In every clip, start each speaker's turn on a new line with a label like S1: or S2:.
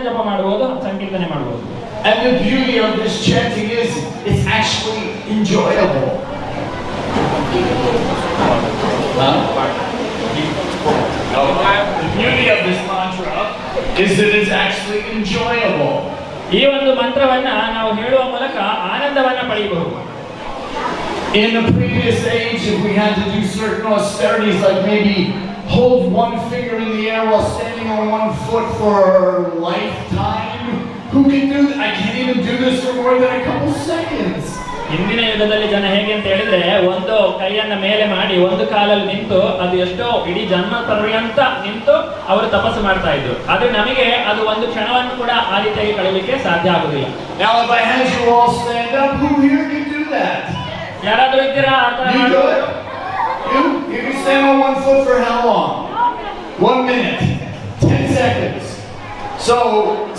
S1: ಜಪ ಮಾಡುವುದು ಸಂಕೀರ್ತನೆ ಮಾಡುವುದು.
S2: And the beauty of this chanting is it's actually enjoyable. The beauty of this mantra is that it's actually enjoyable.
S1: ಈ ಒಂದು ಮಂತ್ರವನ್ನ ನಾವು ಹೇಳುವ ಮೂಲಕ ಆನಂದವನ್ನ ಪಡೆಯಬಹುದು.
S2: In the previous age, if we had to do certain austerities, like maybe hold one finger in the air while standing on one foot for a lifetime, who can do that? I can't even do this for more than a couple seconds.
S1: ಹಿಂದಿನ ಯುಗದಲ್ಲಿ ಜನ ಹೇಗೆ ಅಂತ ಹೇಳಿದ್ರೆ ಒಂದು ಕೈಯನ್ನ ಮೇಲೆ ಮಾಡಿ ಒಂದು ಕಾಲಲ್ಲಿ ನಿಂತು ಅದು ಎಷ್ಟೋ ಇಡೀ ಜನ್ಮ ಪರ್ಯಂತ ನಿಂತು ಅವರು ತಪಸ್ಸು ಮಾಡ್ತಾ ಇದ್ರು. ಆದ್ರೆ ನಮಗೆ ಅದು ಒಂದು ಕ್ಷಣವನ್ನು ಕೂಡ ಆ ರೀತಿಯಾಗಿ ಕಳೆಯಲಿಕ್ಕೆ ಸಾಧ್ಯ ಆಗುದಿಲ್ಲ.
S2: Now if I had you all stand up, who here can do that?
S1: ಯಾರಾದ್ರೂ ಇದ್ದೀರಾ ಆ ತರ ಮಾಡೋದು?
S2: You can stand on one foot for how long? 1 minute, 10 seconds. So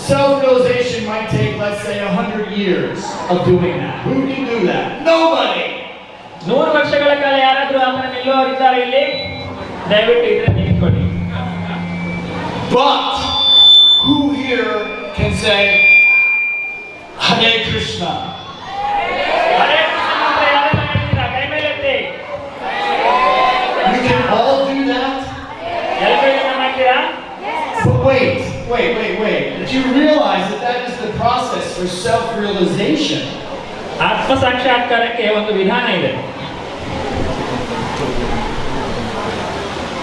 S2: self-realization might take, let's say, 100 years of doing that. Who can do that? Nobody.
S1: 100 ವರ್ಷಗಳ ಕಾಲ ಯಾರಾದ್ರೂ ಆ ತರ ನಿಲ್ಲುವವರಿದ್ದಾರೆ ಇಲ್ಲಿ? ದಯವಿಟ್ಟು ಇದ್ರೆ ನಿಂತ್ಕೊಳ್ಳಿ.
S2: But who here can say Hare Krishna?
S1: Hare Krishna ಮಂತ್ರ ಯಾರೆಲ್ಲ ಹೇಳ್ತೀರಾ? ಕೈ ಮೇಲೆ ಎತ್ತಿ.
S2: You can all do that?
S1: ಎಲ್ಲರೂ ಇದನ್ನ ಮಾಡ್ತೀರಾ?
S2: But wait. Did you realize that is the process for self-realization?
S1: ಆತ್ಮ ಸಾಕ್ಷಾತ್ಕಾರಕ್ಕೆ ಒಂದು ವಿಧಾನ ಇದೆ.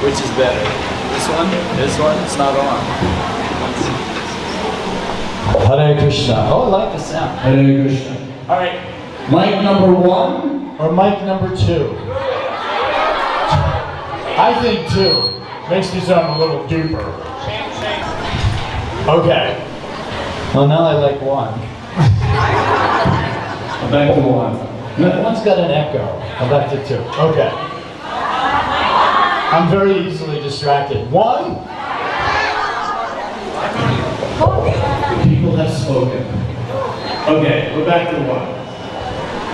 S3: Which is better? This one? This one? It's not on.
S2: Hare Krishna.
S3: Oh, I like the sound.
S2: Hare Krishna.
S1: All right.
S2: Mic number 1 or mic number 2? I think 2. Makes me sound a little deeper. Okay.
S3: Well, now I like one.
S2: Back to 1.
S3: One's got an echo.
S2: I'm back to 2. Okay. I'm very easily distracted. 1. People have spoken. Okay, we're back to 1.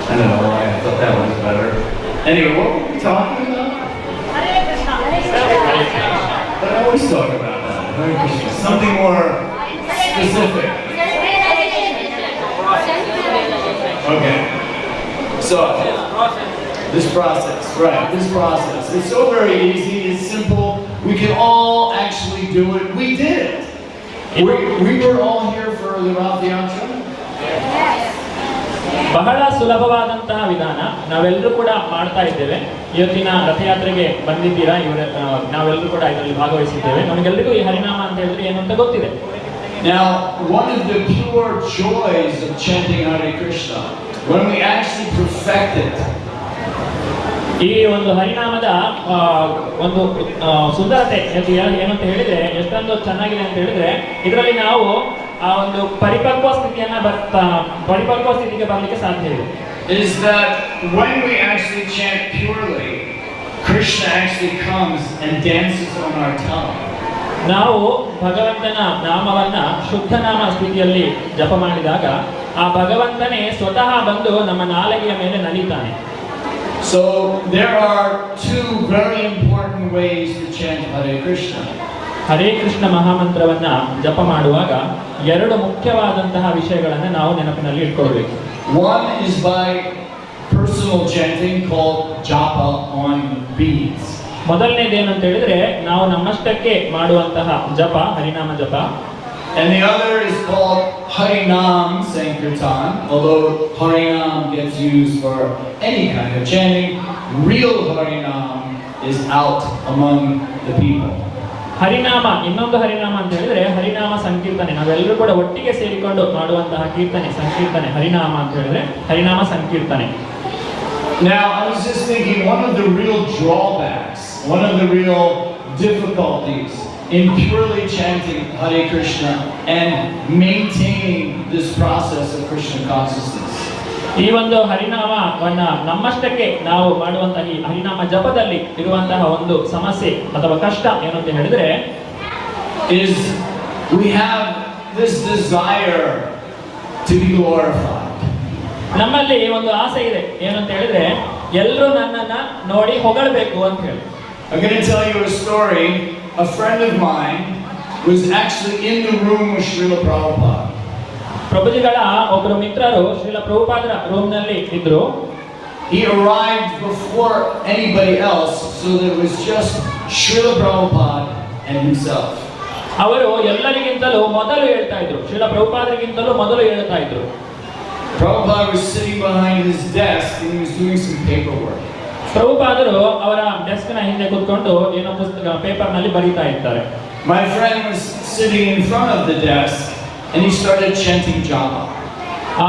S2: I don't know why I thought that was better. Anyway, what were we talking about? But I always talk about that. Hare Krishna. Something more specific. Okay. So, this process, right, this process. It's so very easy, it's simple. We can all actually do it. We did it. We were all here for the Rath Yatra.
S1: ಬಹಳ ಸುಲಭವಾದಂತಹ ವಿಧಾನ ನಾವೆಲ್ಲರೂ ಕೂಡ ಮಾಡ್ತಾ ಇದ್ದೇವೆ. ಇವತ್ತಿನ ರಥಯಾತ್ರೆಗೆ ಬಂದಿದ್ದೀರಾ, ನಾವೆಲ್ಲರೂ ಕೂಡ ಇದರಲ್ಲಿ ಭಾಗವಹಿಸಿದ್ದೇವೆ. ನಮಗೆಲ್ಲರಿಗೂ ಈ ಹರಿನಾಮ ಅಂತ ಹೇಳಿದ್ರೆ ಏನು ಅಂತ ಗೊತ್ತಿದೆ.
S2: Now, one of the pure joys of chanting Hare Krishna, when we actually perfect it,
S1: ಈ ಒಂದು ಹರಿನಾಮದ ಒಂದು ಸುಂದರತೆ ಏನಂತ ಹೇಳಿದ್ರೆ ಎಷ್ಟೊಂದು ಚೆನ್ನಾಗಿದೆ ಅಂತ ಹೇಳಿದ್ರೆ ಇದರಲ್ಲಿ ನಾವು ಆ ಒಂದು ಪರಿಪಕ್ವ ಸ್ಥಿತಿಗೆ ಬರಲಿಕ್ಕೆ ಸಾಧ್ಯ ಇದೆ.
S2: is that when we actually chant purely, Krishna actually comes and dances on our tongue.
S1: ನಾವು ಭಗವಂತನ ನಾಮವನ್ನ ಶುದ್ಧ ನಾಮ ಸ್ಥಿತಿಯಲ್ಲಿ ಜಪ ಮಾಡಿದಾಗ ಆ ಭಗವಂತನೇ ಸ್ವತಃ ಬಂದು ನಮ್ಮ ನಾಲಿಗೆಯ ಮೇಲೆ ನಲಿತಾನೆ.
S2: So there are 2 very important ways to chant Hare Krishna.
S1: Hare Krishna ಮಹಾಮಂತ್ರವನ್ನ ಜಪ ಮಾಡುವಾಗ 2 ಮುಖ್ಯವಾದಂತಹ ವಿಷಯಗಳನ್ನು ನಾವು ನೆನಪಿನಲ್ಲಿ ಇಟ್ಕೊಳ್ಬೇಕು.
S2: One is by personal chanting called japa on beads.
S1: ಮೊದಲನೇದೇನು ಅಂತ ಹೇಳಿದ್ರೆ ನಾವು ನಮ್ಮಷ್ಟಕ್ಕೆ ಮಾಡುವಂತಹ ಜಪ, ಹರಿನಾಮ ಜಪ.
S2: And the other is called Harinam Sankirtan. Although Harinam gets used for any kind of chanting, real Harinam is out among the people.
S1: ಹರಿನಾಮ, ಇನ್ನೊಂದು ಹರಿನಾಮ ಅಂತ ಹೇಳಿದ್ರೆ ಹರಿನಾಮ ಸಂಕೀರ್ತನೆ. ನಾವೆಲ್ಲರೂ ಕೂಡ ಒಟ್ಟಿಗೆ ಸೇರಿಕೊಂಡು ಮಾಡುವಂತಹ ಕೀರ್ತನೆ ಸಂಕೀರ್ತನೆ ಹರಿನಾಮ ಅಂತ ಹೇಳಿದ್ರೆ ಹರಿನಾಮ ಸಂಕೀರ್ತನೆ.
S2: Now I was just thinking, one of the real drawbacks, one of the real difficulties in purely chanting Hare Krishna and maintaining this process of Krishna consciousness.
S1: ಈ ಒಂದು ಹರಿನಾಮವನ್ನ ನಮ್ಮಷ್ಟಕ್ಕೆ ನಾವು ಮಾಡುವಂತಹ ಈ ಹರಿನಾಮ ಜಪದಲ್ಲಿ ಇರುವಂತಹ ಒಂದು ಸಮಸ್ಯೆ ಅಥವಾ ಕಷ್ಟ ಏನು ಅಂತ ಹೇಳಿದ್ರೆ
S2: is we have this desire to be glorified.
S1: ನಮ್ಮಲ್ಲಿ ಒಂದು ಆಸೆ ಇದೆ ಏನು ಅಂತ ಹೇಳಿದ್ರೆ ಎಲ್ಲರೂ ನನ್ನನ್ನ ನೋಡಿ ಹೊಗಳಬೇಕು ಅಂತ ಹೇಳಿ.
S2: I'm going to tell you a story. A friend of mine was actually in the room with Srila Prabhupada.
S1: ಪ್ರಭುಜಿಗಳ ಒಬ್ಬರು ಮಿತ್ರರು ಶ್ರೀಲ ಪ್ರಭುಪಾದರ ರೂಮ್ ನಲ್ಲಿ ಇದ್ರು.
S2: He arrived before anybody else, so there was just Srila Prabhupada and himself.
S1: ಅವರು ಎಲ್ಲರಿಗಿಂತಲೂ ಮೊದಲು ಹೇಳ್ತಾ ಇದ್ರು, ಶ್ರೀಲ ಪ್ರಭುಪಾದರಿಗಿಂತಲೂ ಮೊದಲು ಹೇಳ್ತಾ ಇದ್ರು.
S2: Prabhupada was sitting behind his desk and he was doing some paperwork.
S1: ಪ್ರಭುಪಾದರು ಅವರ ಡೆಸ್ಕ್ ನ ಹಿಂದೆ ಕೂತ್ಕೊಂಡು ಏನೋ ಪುಸ್ತಕ ಪೇಪರ್ ನಲ್ಲಿ ಬರೀತಾ ಇರ್ತಾರೆ.
S2: My friend was sitting in front of the desk and he started chanting japa.
S1: ಆ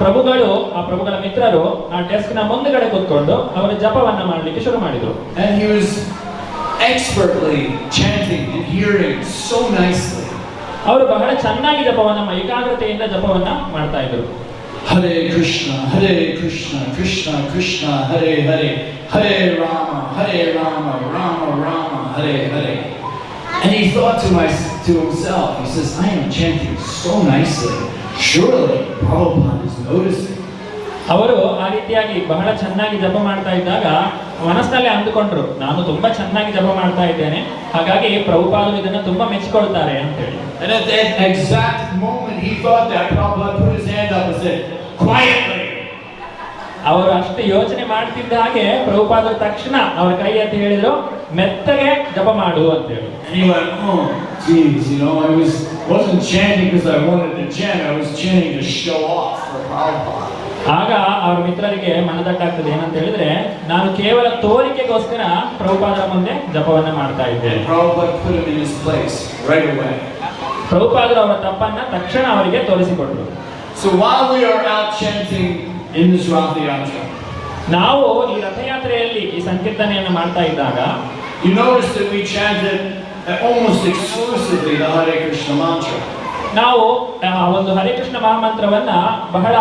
S1: ಪ್ರಭುಗಳ ಮಿತ್ರರು ಆ ಡೆಸ್ಕ್ ನ ಮುಂದಗಡೆ ಕೂತ್ಕೊಂಡು ಅವರ ಜಪವನ್ನ ಮಾಡಲಿಕ್ಕೆ ಶುರು ಮಾಡಿದ್ರು.
S2: And he was expertly chanting and hearing so nicely.
S1: ಅವರು ಬಹಳ ಚೆನ್ನಾಗಿ ಜಪವನ್ನ ಏಕಾಗ್ರತೆಯಿಂದ ಜಪವನ್ನ ಮಾಡ್ತಾ ಇದ್ರು.
S2: Hare Krishna, Krishna Krishna, Hare Hare, Hare Rama, Rama Rama, Hare Hare. And he thought to himself, he says, I am chanting so nicely. Surely Prabhupada is noticing.
S1: ಅವರು ಆ ರೀತಿಯಾಗಿ ಬಹಳ ಚೆನ್ನಾಗಿ ಜಪ ಮಾಡ್ತಾ ಇದ್ದಾಗ ಮನಸ್ಸಿನಲ್ಲಿ ಅಂದುಕೊಂಡ್ರು, ನಾನು ತುಂಬಾ ಚೆನ್ನಾಗಿ ಜಪ ಮಾಡ್ತಾ ಇದ್ದೇನೆ, ಹಾಗಾಗಿ ಪ್ರಭುಪಾದರು ಇದನ್ನ ತುಂಬಾ ಮೆಚ್ಚಿಕೊಳ್ತಾರೆ ಅಂತ ಹೇಳಿ.
S2: And at that exact moment he thought that, Prabhupada put his hand up and said, quietly.
S1: ಅವರು ಅಷ್ಟು ಯೋಚನೆ ಮಾಡ್ತಿದ್ದ ಹಾಗೆ ಪ್ರಭುಪಾದರು ತಕ್ಷಣ ಅವರ ಕೈ ಎತ್ತಿ ಹೇಳಿದ್ರು, ಮೆತ್ತಗೆ ಜಪ ಮಾಡು ಅಂತ ಹೇಳಿ.
S2: And he went, oh, geez, I wasn't chanting because I wanted to chant, I was chanting to show off for Prabhupada.
S1: ಆಗ ಅವ್ರ ಮಿತ್ರರಿಗೆ ಮನದಟ್ಟಾಗ್ತದೆ, ಏನಂತ ಹೇಳಿದ್ರೆ, ನಾನು ಕೇವಲ ತೋರಿಕೆಗೋಸ್ಕರ ಪ್ರಭುಪಾದರ ಮುಂದೆ ಜಪವನ್ನ ಮಾಡ್ತಾ ಇದ್ದೆ.
S2: Prabhupada put him in his place right away.
S1: ಪ್ರಭುಪಾದರು ಅವರ ತಪ್ಪನ್ನ ತಕ್ಷಣ ಅವರಿಗೆ ತೋರಿಸಿಕೊಟ್ರು.
S2: So while we are out chanting in this Rath Yatra,
S1: ನಾವು ಈ ರಥಯಾತ್ರೆಯಲ್ಲಿ ಈ ಸಂಕೀರ್ತನೆಯನ್ನು ಮಾಡ್ತಾ ಇದ್ದಾಗ
S2: you notice that we chanted almost exclusively the Hare Krishna mantra.
S1: ನಾವು ಒಂದು ಹರೇ ಕೃಷ್ಣ ಮಹಾಮಂತ್ರವನ್ನ ಬಹಳ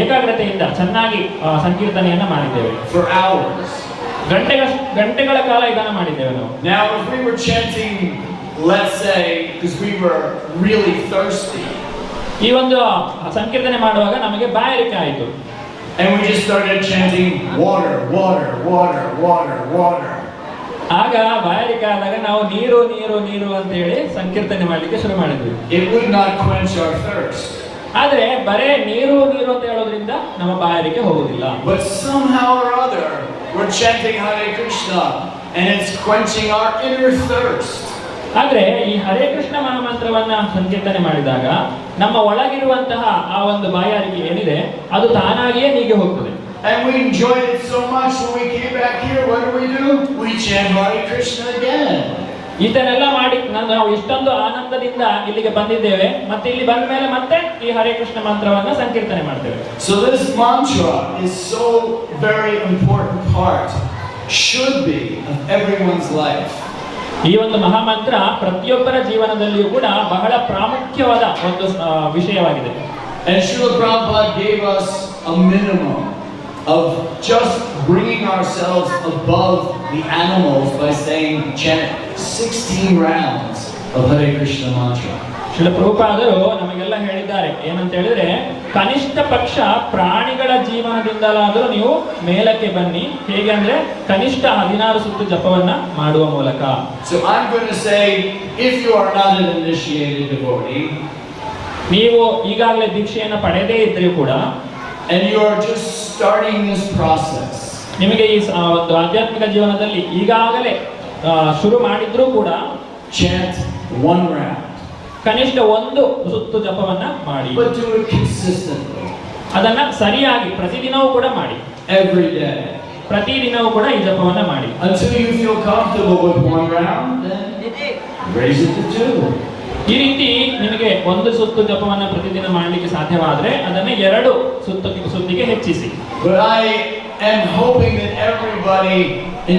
S1: ಏಕಾಗ್ರತೆಯಿಂದ ಚೆನ್ನಾಗಿ ಸಂಕೀರ್ತನೆಯನ್ನ ಮಾಡಿದ್ದೇವೆ.
S2: For hours.
S1: ಗಂಟೆಗಳ ಕಾಲ ಇದನ್ನ ಮಾಡಿದ್ದೇವೆ ನಾವು.
S2: Now if we were chanting, let's say, because we were really thirsty,
S1: ಈ ಒಂದು ಸಂಕೀರ್ತನೆ ಮಾಡುವಾಗ ನಮಗೆ ಬಾಯಾರಿಕೆ ಆಯಿತು.
S2: and we just started chanting water, water, water, water, water.
S1: ಆಗ ಬಾಯಾರಿಕೆ ಆದಾಗ ನಾವು ನೀರು ನೀರು ನೀರು ಅಂತ ಹೇಳಿ ಸಂಕೀರ್ತನೆ ಮಾಡಲಿಕ್ಕೆ ಶುರು ಮಾಡಿದ್ವಿ.
S2: It would not quench our thirst.
S1: ಆದ್ರೆ ಬರೇ ನೀರು ನೀರು ಅಂತ ಹೇಳೋದ್ರಿಂದ ನಮ್ಮ ಬಾಯಾರಿಕೆ ಹೋಗುದಿಲ್ಲ.
S2: But somehow or other we're chanting Hare Krishna and it's quenching our inner thirst.
S1: ಆದ್ರೆ ಈ ಹರೇ ಕೃಷ್ಣ ಮಹಾಮಂತ್ರವನ್ನ ಸಂಕೀರ್ತನೆ ಮಾಡಿದಾಗ ನಮ್ಮ ಒಳಗಿರುವಂತಹ ಆ ಒಂದು ಬಾಯಾರಿಕೆ ಏನಿದೆ ಅದು ತಾನಾಗಿಯೇ ನೀಗೆ ಹೋಗ್ತದೆ.
S2: And we enjoyed it so much when we came back here, what do? We chant Hare Krishna again.
S1: ಇದನ್ನೆಲ್ಲ ಮಾಡಿ ನಾವು ಇಷ್ಟೊಂದು ಆನಂದದಿಂದ ಇಲ್ಲಿಗೆ ಬಂದಿದ್ದೇವೆ, ಮತ್ತೆ ಇಲ್ಲಿ ಬಂದ ಮೇಲೆ ಮತ್ತೆ ಈ ಹರೇ ಕೃಷ್ಣ ಮಂತ್ರವನ್ನ ಸಂಕೀರ್ತನೆ ಮಾಡ್ತೇವೆ.
S2: So this mantra is so very important part, should be, of everyone's life.
S1: ಈ ಒಂದು ಮಹಾಮಂತ್ರ ಪ್ರತಿಯೊಬ್ಬರ ಜೀವನದಲ್ಲಿಯೂ ಕೂಡ ಬಹಳ ಪ್ರಾಮುಖ್ಯವಾದ ಒಂದು ವಿಷಯವಾಗಿದೆ.
S2: And Srila Prabhupada gave us a minimum of just bringing ourselves above the animals by saying, chant 16 rounds of Hare Krishna mantra.
S1: Srila ಪ್ರಭುಪಾದರು ನಮಗೆಲ್ಲ ಹೇಳಿದ್ದಾರೆ, ಏನಂತ ಹೇಳಿದ್ರೆ, ಕನಿಷ್ಠ ಪಕ್ಷ ಪ್ರಾಣಿಗಳ ಜೀವನದಿಂದಲಾದರೂ ನೀವು ಮೇಲಕ್ಕೆ ಬನ್ನಿ. ಹೇಗೆ ಅಂದ್ರೆ ಕನಿಷ್ಠ 16 ಸುತ್ತು ಜಪವನ್ನ ಮಾಡುವ ಮೂಲಕ.
S2: So I'm going to say, if you are not an initiated devotee,
S1: ನೀವು ಈಗಾಗಲೇ ದೀಕ್ಷೆಯನ್ನು ಪಡೆದೇ ಇದ್ರೂ ಕೂಡ,
S2: and you are just starting this process,
S1: ನಿಮಗೆ ಈ ಒಂದು ಆಧ್ಯಾತ್ಮಿಕ ಜೀವನದಲ್ಲಿ ಈಗಾಗಲೇ ಶುರು ಮಾಡಿದ್ರೂ ಕೂಡ,
S2: chant 1 round.
S1: ಕನಿಷ್ಠ 1 ಸುತ್ತು ಜಪವನ್ನ ಮಾಡಿ.
S2: But do it consistently.
S1: ಅದನ್ನ ಸರಿಯಾಗಿ ಪ್ರತಿದಿನವೂ ಕೂಡ ಮಾಡಿ.
S2: Every day.
S1: ಪ್ರತಿದಿನವೂ ಕೂಡ ಈ ಜಪವನ್ನ ಮಾಡಿ.
S2: Until you feel comfortable with 1 round, then raise it to 2.
S1: ಈ ರೀತಿ ನಿಮಗೆ 1 ಸುತ್ತು ಜಪವನ್ನ ಪ್ರತಿದಿನ ಮಾಡಲಿಕ್ಕೆ ಸಾಧ್ಯವಾದ್ರೆ ಅದನ್ನ 2 ಸುತ್ತಿಗೆ ಹೆಚ್ಚಿಸಿ.
S2: But I am hoping that everybody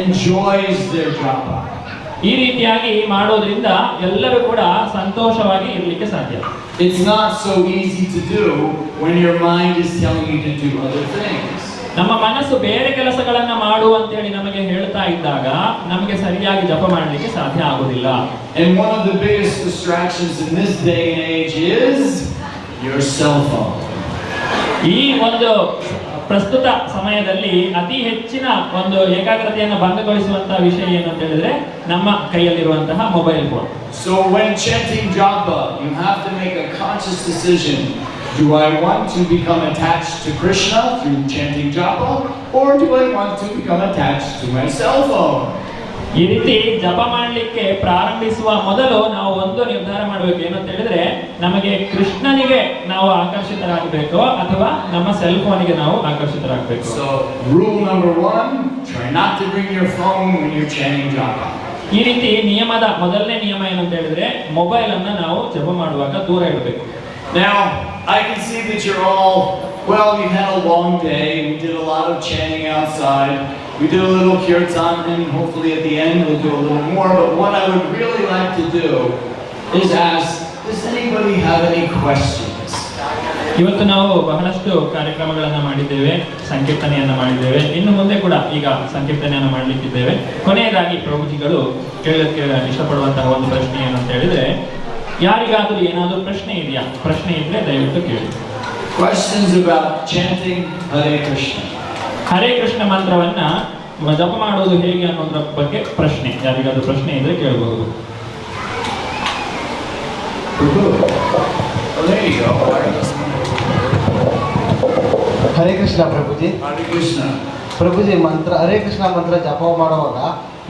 S2: enjoys their japa.
S1: ಈ ರೀತಿಯಾಗಿ ಮಾಡೋದ್ರಿಂದ ಎಲ್ಲರೂ ಕೂಡ ಸಂತೋಷವಾಗಿ ಇರಲಿಕ್ಕೆ ಸಾಧ್ಯ.
S2: It's not so easy to do when your mind is telling you to do other things.
S1: ನಮ್ಮ ಮನಸ್ಸು ಬೇರೆ ಕೆಲಸಗಳನ್ನ ಮಾಡು ಅಂತ ಹೇಳಿ ನಮಗೆ ಹೇಳ್ತಾ ಇದ್ದಾಗ ನಮಗೆ ಸರಿಯಾಗಿ ಜಪ ಮಾಡಲಿಕ್ಕೆ ಸಾಧ್ಯ ಆಗುವುದಿಲ್ಲ.
S2: And one of the biggest distractions in this day and age is your cell phone.
S1: ಈ ಒಂದು ಪ್ರಸ್ತುತ ಸಮಯದಲ್ಲಿ ಅತಿ ಹೆಚ್ಚಿನ ಒಂದು ಏಕಾಗ್ರತೆಯನ್ನು ಭಂಗಗೊಳಿಸುವಂತಹ ವಿಷಯ ಏನು ಅಂತ ಹೇಳಿದ್ರೆ ನಮ್ಮ ಕೈಯಲ್ಲಿರುವಂತಹ mobile phone.
S2: So when chanting japa, you have to make a conscious decision. Do I want to become attached to Krishna through chanting japa, or do I want to become attached to my cell phone?
S1: ಈ ರೀತಿ ಜಪ ಮಾಡಲಿಕ್ಕೆ ಪ್ರಾರಂಭಿಸುವ ಮೊದಲು ನಾವು ಒಂದು ನಿರ್ಧಾರ ಮಾಡಬೇಕು, ಏನು ಅಂತ ಹೇಳಿದ್ರೆ ನಮಗೆ ಕೃಷ್ಣನಿಗೆ ನಾವು ಆಕರ್ಷಿತರಾಗಬೇಕು ಅಥವಾ ನಮ್ಮ ಸೆಲ್ ಫೋನಿಗೆ ನಾವು ಆಕರ್ಷಿತರಾಗಬೇಕು.
S2: So rule number 1, try not to bring your phone when you're chanting japa.
S1: ಈ ರೀತಿ ನಿಯಮದ ಮೊದಲನೇ ನಿಯಮ ಏನು ಅಂತ ಹೇಳಿದ್ರೆ ಮೊಬೈಲ್ ಅನ್ನ ನಾವು ಜಪ ಮಾಡುವಾಗ ದೂರ ಇಡಬೇಕು.
S2: Now I can see that you're all, well, we've had a long day, we did a lot of chanting outside. We did a little kirtan, and hopefully at the end we'll do a little more. But what I would really like to do is ask, does anybody have any questions?
S1: ಇವತ್ತು ನಾವು ಬಹಳಷ್ಟು ಕಾರ್ಯಕ್ರಮಗಳನ್ನು ಮಾಡಿದ್ದೇವೆ, ಸಂಕೀರ್ತನೆಯನ್ನು ಮಾಡಿದ್ದೇವೆ, ಇನ್ನು ಮುಂದೆ ಕೂಡ ಈಗ ಸಂಕೀರ್ತನೆಯನ್ನು ಮಾಡಲಿಕ್ಕಿದ್ದೇವೆ. ಕೊನೆಯದಾಗಿ ಪ್ರಭುಜಿಗಳು ಕೇಳಕ್ಕೆ ಇಷ್ಟಪಡುವಂತಹ ಒಂದು ಪ್ರಶ್ನೆ ಏನು ಅಂತ ಹೇಳಿದ್ರೆ, ಯಾರಿಗಾದರೂ ಏನಾದರೂ ಪ್ರಶ್ನೆ ಇದೆಯಾ? ಪ್ರಶ್ನೆ ಇದ್ರೆ ದಯವಿಟ್ಟು ಕೇಳಿ.
S2: Questions about chanting Hare Krishna.
S1: Hare Krishna ಮಂತ್ರವನ್ನ ಜಪ ಮಾಡುವುದು ಹೇಗೆ ಅನ್ನೋದ್ರ ಬಗ್ಗೆ ಪ್ರಶ್ನೆ, ಯಾರಿಗಾದ್ರೂ ಪ್ರಶ್ನೆ ಇದ್ರೆ ಕೇಳಬಹುದು.
S4: ಹರೇ ಕೃಷ್ಣ ಪ್ರಭುಜಿ.
S2: Hare Krishna.
S4: ಪ್ರಭುಜಿ, ಹರೇ ಕೃಷ್ಣ ಮಂತ್ರ ಜಪ ಮಾಡುವಾಗ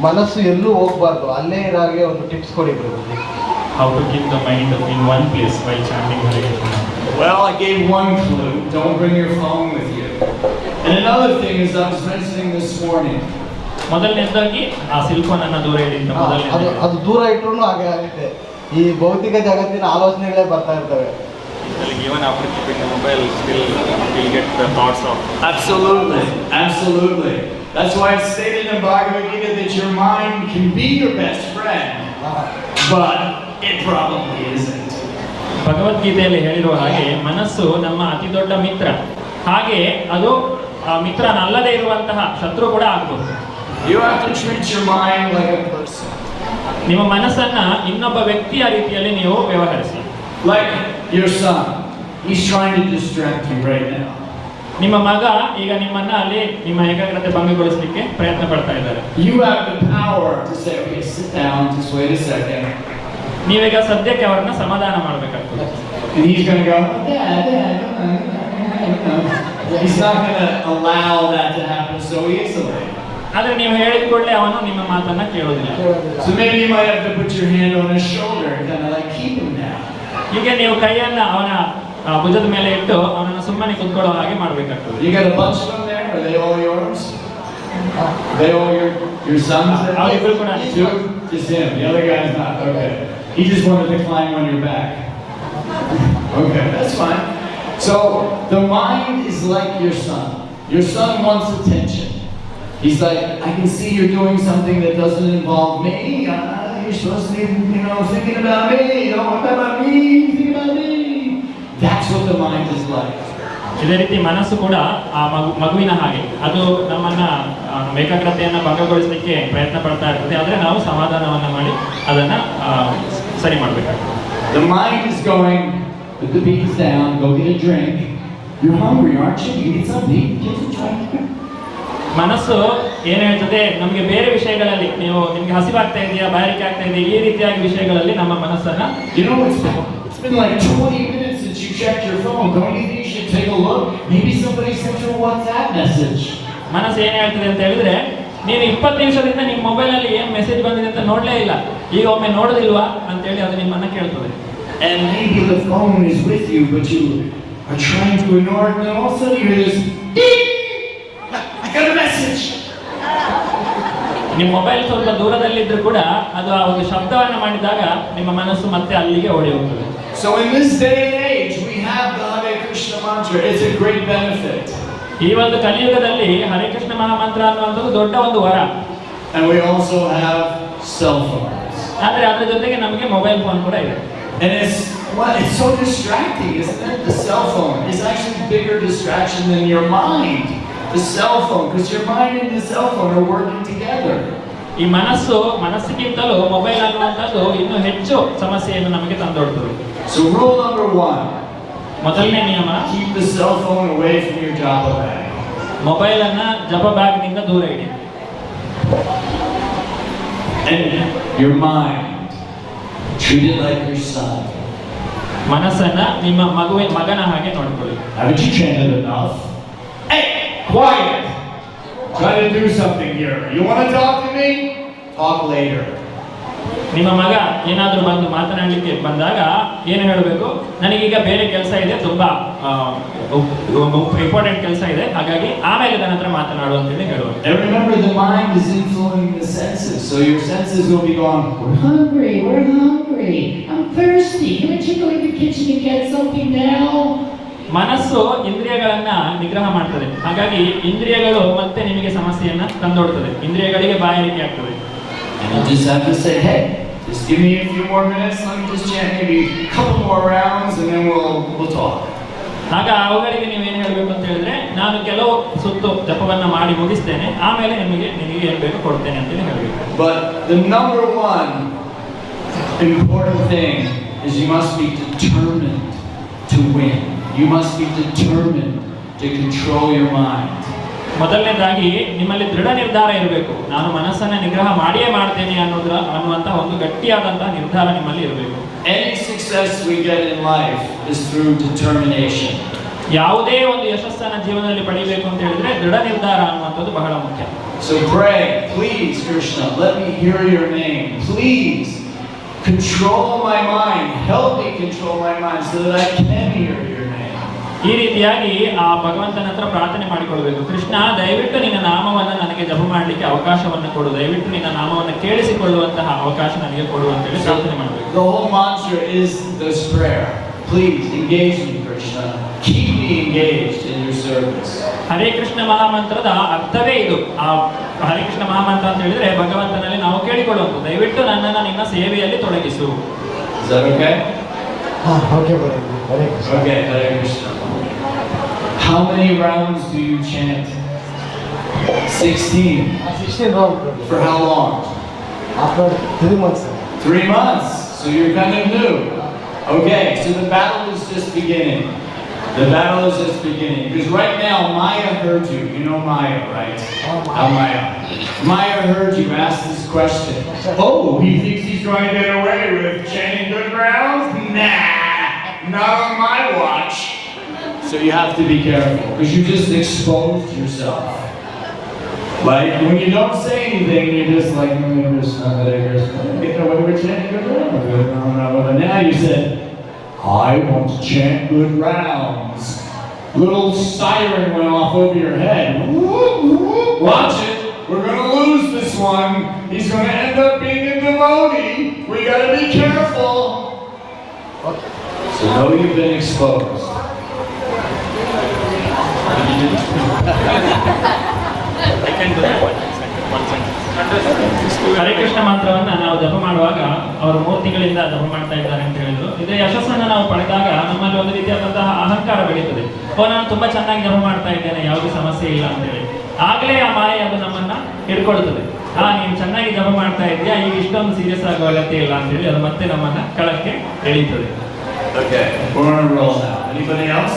S4: ಮನಸ್ಸು ಎಲ್ಲೂ ಹೋಗ್ಬಾರ್ದು, ಅಲ್ಲೇ ಇರಾಗೆ ಒಂದು ಟಿಪ್ಸ್ ಕೊಡಿ ಪ್ರಭುಜಿ.
S1: How to keep the mind in one place while chanting Hare Krishna?
S2: Well, I gave one clue. Don't bring your phone with you. And another thing is, I was mentioning this morning.
S1: ಮೊದಲನೇದಾಗಿ ಆ cell phone ಅನ್ನ ದೂರ ಇಡಿ ಅಂತ ಮೊದಲನೇ.
S4: ಅದು ದೂರ ಇಟ್ರು ಹಾಗೆ ಆಗುತ್ತೆ. ಈ ಭೌತಿಕ ಜಗತ್ತಿನ ಆಲೋಚನೆಗಳೇ ಬರ್ತಾ ಇರ್ತವೆ.
S1: Even after keeping the mobile, still you'll get the thoughts of.
S2: Absolutely, absolutely. That's why it's stated in Bhagavad Gita that your mind can be your best friend, but it probably isn't.
S1: ಭಗವದ್ಗೀತೆಯಲ್ಲಿ ಹೇಳಿರುವ ಹಾಗೆ ಮನಸ್ಸು ನಮ್ಮ ಅತಿ ದೊಡ್ಡ ಮಿತ್ರ, ಹಾಗೆ ಅದು ಮಿತ್ರನಲ್ಲದೆ ಇರುವಂತಹ ಶತ್ರು ಕೂಡ ಆಗ್ಬೋದು.
S2: You have to treat your mind like a person.
S1: ನಿಮ್ಮ ಮನಸ್ಸನ್ನ ಇನ್ನೊಬ್ಬ ವ್ಯಕ್ತಿಯ ರೀತಿಯಲ್ಲಿ ನೀವು ವ್ಯವಹರಿಸಿ.
S2: Like your son, he's trying to distract you right now.
S1: ನಿಮ್ಮ ಮಗ ಈಗ ನಿಮ್ಮನ್ನ ಅಲ್ಲಿ ನಿಮ್ಮ ಏಕಾಗ್ರತೆ ಭಂಗಗೊಳಿಸಲಿಕ್ಕೆ ಪ್ರಯತ್ನ ಪಡ್ತಾ ಇದ್ದಾರೆ.
S2: You have the power to say, okay, sit down, just wait a second.
S1: ನೀವೀಗ ಸದ್ಯಕ್ಕೆ ಅವರನ್ನ ಸಮಾಧಾನ ಮಾಡಬೇಕಾಗ್ತದೆ.
S2: And he's going to go, Dad. He's not going to allow that to happen so easily.
S1: ಆದ್ರೆ ನೀವು ಹೇಳಿದ ಕೂಡಲೇ ಅವನು ನಿಮ್ಮ ಮಾತನ್ನ ಕೇಳೋದಿಲ್ಲ.
S2: So maybe you might have to put your hand on his shoulder and kind of like keep him down.
S1: ಹೀಗೆ ನೀವು ಕೈಯನ್ನ ಅವನ ಭುಜದ ಮೇಲೆ ಇಟ್ಟು ಅವನನ್ನು ಸುಮ್ಮನೆ ಕುತ್ಕೊಳ್ಳೋ ಹಾಗೆ ಮಾಡಬೇಕಾಗ್ತದೆ.
S2: You got a bunch of them there? Are they all yours? They all your sons?
S1: ಅವರಿಬ್ಬರು ಕೂಡ.
S2: Two? Just him. The other guy's not. Okay. He just wanted to climb on your back. Okay, that's fine. So the mind is like your son. Your son wants attention. He's like, I can see you're doing something that doesn't involve me. You're supposed to be, thinking about me. What about me? Think about me. That's what the mind is like.
S1: ಇದೇ ರೀತಿ ಮನಸ್ಸು ಕೂಡ ಆ ಮಗುವಿನ ಹಾಗೆ, ಅದು ನಮ್ಮನ್ನ ಏಕಾಗ್ರತೆಯನ್ನ ಭಂಗಗೊಳಿಸಲಿಕ್ಕೆ ಪ್ರಯತ್ನ ಪಡ್ತಾ ಇರ್ತದೆ. ಆದ್ರೆ ನಾವು ಸಮಾಧಾನವನ್ನ ಮಾಡಿ ಅದನ್ನ ಸರಿ ಮಾಡಬೇಕಾಗ್ತದೆ.
S2: The mind is going, put the beans down, go get a drink. You're hungry, aren't you? You get something, get a drink.
S1: ಮನಸ್ಸು ಏನ್ ಹೇಳ್ತದೆ, ನಮಗೆ ಬೇರೆ ವಿಷಯಗಳಲ್ಲಿ ನಿಮ್ಗೆ ಹಸಿವಾಗ್ತಾ ಇದೆಯಾ, ಬಾಯಾರಿಕೆ ಆಗ್ತಾ ಇದೆಯಾ, ಈ ರೀತಿಯಾಗಿ ವಿಷಯಗಳಲ್ಲಿ ನಮ್ಮ ಮನಸ್ಸನ್ನ.
S2: It's been like 20 minutes since you checked your phone. Don't you think you should take a look? Maybe somebody sent you a WhatsApp message.
S1: ಮನಸ್ಸು ಏನ್ ಹೇಳ್ತದೆ ಅಂತ ಹೇಳಿದ್ರೆ, ನೀನು 20 ನಿಮಿಷದಿಂದ ನಿಮ್ಮ ಮೊಬೈಲ್ ಅಲ್ಲಿ ಏನ್ ಮೆಸೇಜ್ ಬಂದಿದೆ ಅಂತ ನೋಡ್ಲೇ ಇಲ್ಲ, ಈಗ ಒಮ್ಮೆ ನೋಡೋದಿಲ್ವಾ ಅಂತ ಹೇಳಿ ಅದು ನಿಮ್ಮನ್ನ ಕೇಳ್ತದೆ.
S2: And maybe the phone is with you, but you are trying to ignore it, and all of a sudden you hear this, ding! I got a message.
S1: ನಿಮ್ಮ ಮೊಬೈಲ್ ಸ್ವಲ್ಪ ದೂರದಲ್ಲಿದ್ರೂ ಕೂಡ ಅದು ಆ ಒಂದು ಶಬ್ದವನ್ನ ಮಾಡಿದಾಗ ನಿಮ್ಮ ಮನಸ್ಸು ಮತ್ತೆ ಅಲ್ಲಿಗೆ ಓಡಿ ಹೋಗ್ತದೆ.
S2: So in this day and age, we have the Hare Krishna mantra. It's a great benefit.
S1: ಈ ಒಂದು ಕಲಿಯುಗದಲ್ಲಿ ಹರೇ ಕೃಷ್ಣ ಮಹಾಮಂತ್ರ ಅನ್ನುವಂಥದ್ದು ದೊಡ್ಡ ಒಂದು ವರ.
S2: And we also have cell phones.
S1: ಆದ್ರೆ ಅದರ ಜೊತೆಗೆ ನಮಗೆ ಮೊಬೈಲ್ ಫೋನ್ ಕೂಡ ಇದೆ.
S2: And it's so distracting, isn't it? The cell phone is actually a bigger distraction than your mind. The cell phone, because your mind and the cell phone are working together.
S1: ಈ ಮನಸ್ಸಿಗಿಂತಲೂ mobile ಅನ್ನುವಂಥದ್ದು ಇನ್ನೂ ಹೆಚ್ಚು ಸಮಸ್ಯೆಯನ್ನು ನಮಗೆ ತಂದೊಡ್ತದೆ.
S2: So rule number 1,
S1: ಮೊದಲನೇ ನಿಯಮ,
S2: keep the cell phone away from your japa bag.
S1: Mobile ಅನ್ನ ಜಪ ಬ್ಯಾಗ್ನಿಂದ ದೂರ ಇಡಿ.
S2: And your mind, treat it like your son.
S1: ಮನಸ್ಸನ್ನ ನಿಮ್ಮ ಮಗನ ಹಾಗೆ ನೋಡ್ಕೊಳ್ಳಿ.
S2: Haven't you chanted enough? Hey, quiet! Try to do something here. You want to talk to me? Talk later.
S1: ನಿಮ್ಮ ಮಗ ಏನಾದರೂ ಬಂದು ಮಾತನಾಡಲಿಕ್ಕೆ ಬಂದಾಗ ಏನು ಹೇಳಬೇಕು? ನನಗೀಗ ಬೇರೆ ಕೆಲಸ ಇದೆ, ತುಂಬಾ ಇಂಪಾರ್ಟೆಂಟ್ ಕೆಲಸ ಇದೆ, ಹಾಗಾಗಿ ಆಮೇಲೆ ನನ್ನ ಹತ್ರ ಮಾತನಾಡು ಅಂತ ಹೇಳಿ ಹೇಳುವ.
S2: And remember, the mind is influencing the senses, so your senses will be going, we're hungry, I'm thirsty. Can't you go in the kitchen and get something now?
S1: ಮನಸ್ಸು ಇಂದ್ರಿಯಗಳನ್ನ ನಿಗ್ರಹ ಮಾಡ್ತದೆ, ಹಾಗಾಗಿ ಇಂದ್ರಿಯಗಳು ಮತ್ತೆ ನಿಮಗೆ ಸಮಸ್ಯೆಯನ್ನ ತಂದೊಡ್ತದೆ, ಇಂದ್ರಿಯಗಳಿಗೆ ಬಾಯಾರಿಕೆ ಆಗ್ತದೆ.
S2: And you just have to say, hey, just give me a few more minutes, let me just chant maybe a couple more rounds, and then we'll talk.
S1: ಆಗ ಅವುಗಳಿಗೆ ನೀವೇನು ಹೇಳಬೇಕು ಅಂತ ಹೇಳಿದ್ರೆ, ನಾನು ಕೆಲವು ಸುತ್ತು ಜಪವನ್ನ ಮಾಡಿ ಮುಗಿಸ್ತೇನೆ, ಆಮೇಲೆ ನಿನಗೆ ಏನು ಬೇಕು ಕೊಡ್ತೇನೆ ಅಂತೇಳಿ ಹೇಳಬೇಕು.
S2: But the number one important thing is you must be determined to win. You must be determined to control your mind.
S1: ಮೊದಲನೇದಾಗಿ ನಿಮ್ಮಲ್ಲಿ ದೃಢ ನಿರ್ಧಾರ ಇರಬೇಕು, ನಾನು ಮನಸ್ಸನ್ನ ನಿಗ್ರಹ ಮಾಡಿಯೇ ಮಾಡ್ತೇನೆ ಅನ್ನುವಂತಹ ಒಂದು ಗಟ್ಟಿಯಾದಂತಹ ನಿರ್ಧಾರ ನಿಮ್ಮಲ್ಲಿ ಇರಬೇಕು.
S2: Any success we get in life is through determination.
S1: ಯಾವುದೇ ಒಂದು ಯಶಸ್ಸನ್ನ ಜೀವನದಲ್ಲಿ ಪಡಿಬೇಕು ಅಂತ ಹೇಳಿದ್ರೆ ದೃಢ ನಿರ್ಧಾರ ಅನ್ನುವಂಥದ್ದು ಬಹಳ ಮುಖ್ಯ.
S2: So pray, please Krishna, let me hear your name. Please control my mind. Help me control my mind so that I can hear your name.
S1: ಈ ರೀತಿಯಾಗಿ ಆ ಭಗವಂತನ ಹತ್ರ ಪ್ರಾರ್ಥನೆ ಮಾಡಿಕೊಳ್ಬೇಕು. ಕೃಷ್ಣ, ದಯವಿಟ್ಟು ನಿನ್ನ ನಾಮವನ್ನು ನನಗೆ ಜಪ ಮಾಡಲಿಕ್ಕೆ ಅವಕಾಶವನ್ನು ಕೊಡು, ದಯವಿಟ್ಟು ನಿನ್ನ ನಾಮವನ್ನು ಕೇಳಿಸಿಕೊಳ್ಳುವಂತಹ ಅವಕಾಶ ನನಗೆ ಕೊಡು ಅಂತ ಹೇಳಿ ಪ್ರಾರ್ಥನೆ ಮಾಡಬೇಕು.
S2: The whole mantra is this prayer. Please engage me, Krishna. Keep me engaged in your service.
S1: Hare Krishna ಮಹಾಮಂತ್ರದ ಅರ್ಥವೇ ಇದು. ಆ ಹರೇ ಕೃಷ್ಣ ಮಹಾಮಂತ್ರ ಅಂತ ಹೇಳಿದ್ರೆ ಭಗವಂತನಲ್ಲಿ ನಾವು ಕೇಳಿಕೊಳ್ಳುವಂಥದ್ದು, ದಯವಿಟ್ಟು ನನ್ನನ್ನು ನಿನ್ನ ಸೇವೆಯಲ್ಲಿ ತೊಡಗಿಸು.
S2: Is that okay?
S4: ಓಕೆ ಬರೋದು. Hare Krishna.
S2: Okay, Hare Krishna. How many rounds do you chant? 16.
S4: 16 rounds.
S2: For how long?
S4: After 3 months.
S2: 3 months. So you're kind of new. Okay, so the battle is just beginning. The battle is just beginning. Because right now, Maya heard you. You know Maya, right? Maya. Maya heard you ask this question. Oh, he thinks he's going to get away with chanting good rounds? Nah, not on my watch. So you have to be careful, because you just exposed yourself. Like, when you don't say anything, you're just like, Hare Krishna, Hare Krishna. Get away with chanting good rounds. But now you said, I want to chant good rounds. Little siren went off over your head. Watch it. We're going to lose this one. He's going to end up being a devotee. We got to be careful. So know you've been exposed.
S1: Hare Krishna ಮಂತ್ರವನ್ನ ನಾವು ಜಪ ಮಾಡುವಾಗ ಅವರು 3 ತಿಂಗಳಿಂದ ಜಪ ಮಾಡ್ತಾ ಇದ್ದಾರೆ ಅಂತ ಹೇಳಿದ್ರು. ಇದರ ಯಶಸ್ಸನ್ನು ನಾವು ಪಡೆದಾಗ ನಮ್ಮಲ್ಲಿ ಒಂದು ರೀತಿಯಾದಂತಹ ಅಹಂಕಾರ ಬೆಳೀತದೆ. ನಾನು ತುಂಬಾ ಚೆನ್ನಾಗಿ ಜಪ ಮಾಡ್ತಾ ಇದ್ದೇನೆ, ಯಾವುದೇ ಸಮಸ್ಯೆ ಇಲ್ಲ ಅಂತ ಹೇಳಿ. ಆಗಲೇ ಆ ಮಾಯೆ ಅದು ನಮ್ಮನ್ನ ಹಿಡ್ಕೊಳ್ತದೆ. ನೀನು ಚೆನ್ನಾಗಿ ಜಪ ಮಾಡ್ತಾ ಇದೆಯಾ, ಈಗ ಇಷ್ಟೊಂದು ಸೀರಿಯಸ್ ಆಗೋ ಅಗತ್ಯ ಇಲ್ಲ ಅಂತ ಹೇಳಿ ಅದು ಮತ್ತೆ ನಮ್ಮನ್ನ ಕೆಳಕ್ಕೆ ಎಳೀತದೆ.
S2: Okay, we're on a roll now. Anybody else?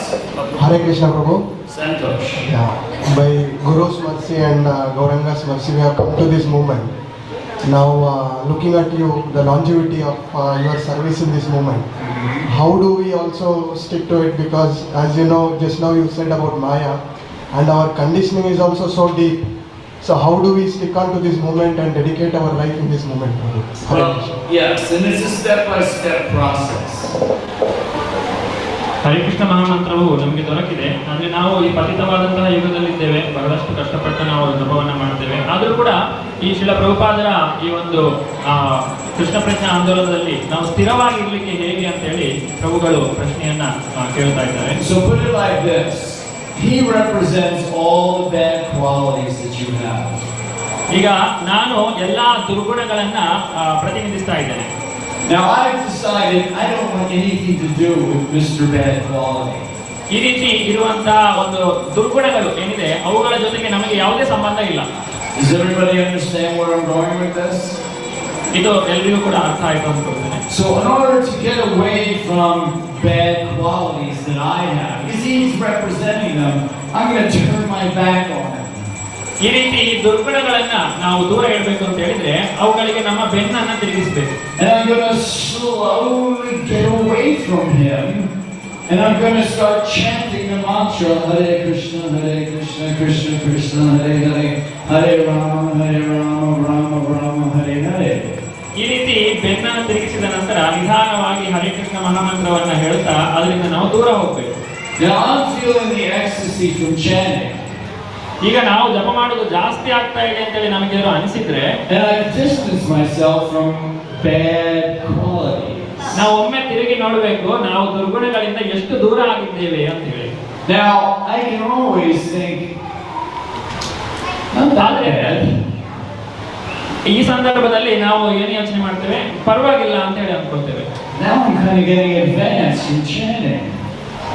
S4: Hare Krishna Prabhu.
S2: Santosh.
S4: Yeah. By Guru's mercy and Gauranga's mercy, we have come to this movement. Now, looking at you, the longevity of your service in this movement, how do we also stick to it? Because as you know, just now you said about Maya, and our conditioning is also so deep. So how do we stick on to this movement and dedicate our life in this movement?
S2: Well, yes, and it's a step-by-step process.
S1: Hare Krishna ಮಹಾಮಂತ್ರವು ನಮಗೆ ದೊರಕಿದೆ, ಅಂದ್ರೆ ನಾವು ಈ ಪತಿತವಾದಂತಹ ಯುಗದಲ್ಲಿದ್ದೇವೆ, ಬಹಳಷ್ಟು ಕಷ್ಟಪಟ್ಟು ನಾವು ಜಪವನ್ನು ಮಾಡ್ತೇವೆ. ಆದರೂ ಕೂಡ ಈ ಶ್ರೀಲ ಪ್ರಭುಪಾದರ ಈ ಒಂದು ಕೃಷ್ಣ ಪ್ರಜ್ಞಾ ಆಂದೋಲನದಲ್ಲಿ ನಾವು ಸ್ಥಿರವಾಗಿರ್ಲಿಕ್ಕೆ ಹೇಗೆ ಅಂತ ಹೇಳಿ ಪ್ರಭುಗಳು ಪ್ರಶ್ನೆಯನ್ನ ಕೇಳ್ತಾ ಇದ್ದಾರೆ.
S2: So put it like this. He represents all the bad qualities that you have.
S1: ಈಗ ನಾನು ಎಲ್ಲಾ ದುರ್ಗುಣಗಳನ್ನ ಪ್ರತಿನಿಧಿಸ್ತಾ ಇದ್ದೇನೆ.
S2: Now I've decided I don't want anything to do with Mr. Bad Quality.
S1: ಈ ರೀತಿ ಇರುವಂತಹ ಒಂದು ದುರ್ಗುಣಗಳು ಏನಿದೆ ಅವುಗಳ ಜೊತೆಗೆ ನಮಗೆ ಯಾವುದೇ ಸಂಬಂಧ ಇಲ್ಲ.
S2: Does everybody understand where I'm going with this?
S1: ಇದು ಎಲ್ಲರಿಗೂ ಕೂಡ ಅರ್ಥ ಆಯ್ತು ಅನ್ಕೊಳ್ತೇನೆ.
S2: So in order to get away from bad qualities that I have, because he's representing them, I'm going to turn my my back on him.
S1: ಈ ರೀತಿ ದುರ್ಗುಣಗಳನ್ನ ನಾವು ದೂರ ಇಡಬೇಕು ಅಂತ ಹೇಳಿದ್ರೆ ಅವುಗಳಿಗೆ ನಮ್ಮ ಬೆನ್ನನ್ನ ತಿರುಗಿಸಬೇಕು.
S2: And I'm going to slowly get away from him. And I'm going to start chanting the mantra, Hare Krishna, Krishna Krishna, Hare Hare, Hare Rama, Rama Rama, Hare Hare.
S1: ಈ ರೀತಿ ಬೆನ್ನನ್ನು ತಿರುಗಿಸಿದ ನಂತರ ನಿಧಾನವಾಗಿ ಹರೇ ಕೃಷ್ಣ ಮಹಾಮಂತ್ರವನ್ನ ಹೇಳ್ತಾ ಅದರಿಂದ ನಾವು ದೂರ ಹೋಗ್ಬೇಕು.
S2: Now I'm feeling the ecstasy from chanting.
S1: ಈಗ ನಾವು ಜಪ ಮಾಡೋದು ಜಾಸ್ತಿ ಆಗ್ತಾ ಇದೆ ಅಂತೇಳಿ ನಮಗೆ ಅನಿಸಿದ್ರೆ
S2: And I distance myself from bad qualities.
S1: ನಾವು ಒಮ್ಮೆ ತಿರುಗಿ ನೋಡಬೇಕು ನಾವು ದುರ್ಗುಣಗಳಿಂದ ಎಷ್ಟು ದೂರ ಆಗಿದ್ದೇವೆ ಅಂತ ಹೇಳಿ.
S2: Now I can always think, not that bad.
S1: ಈ ಸಂದರ್ಭದಲ್ಲಿ ನಾವು ಏನು ಯೋಚನೆ ಮಾಡ್ತೇವೆ, ಪರವಾಗಿಲ್ಲ ಅಂತ ಹೇಳಿ ಅನ್ಕೊಳ್ತೇವೆ.
S2: Now I'm kind of getting advanced in chanting.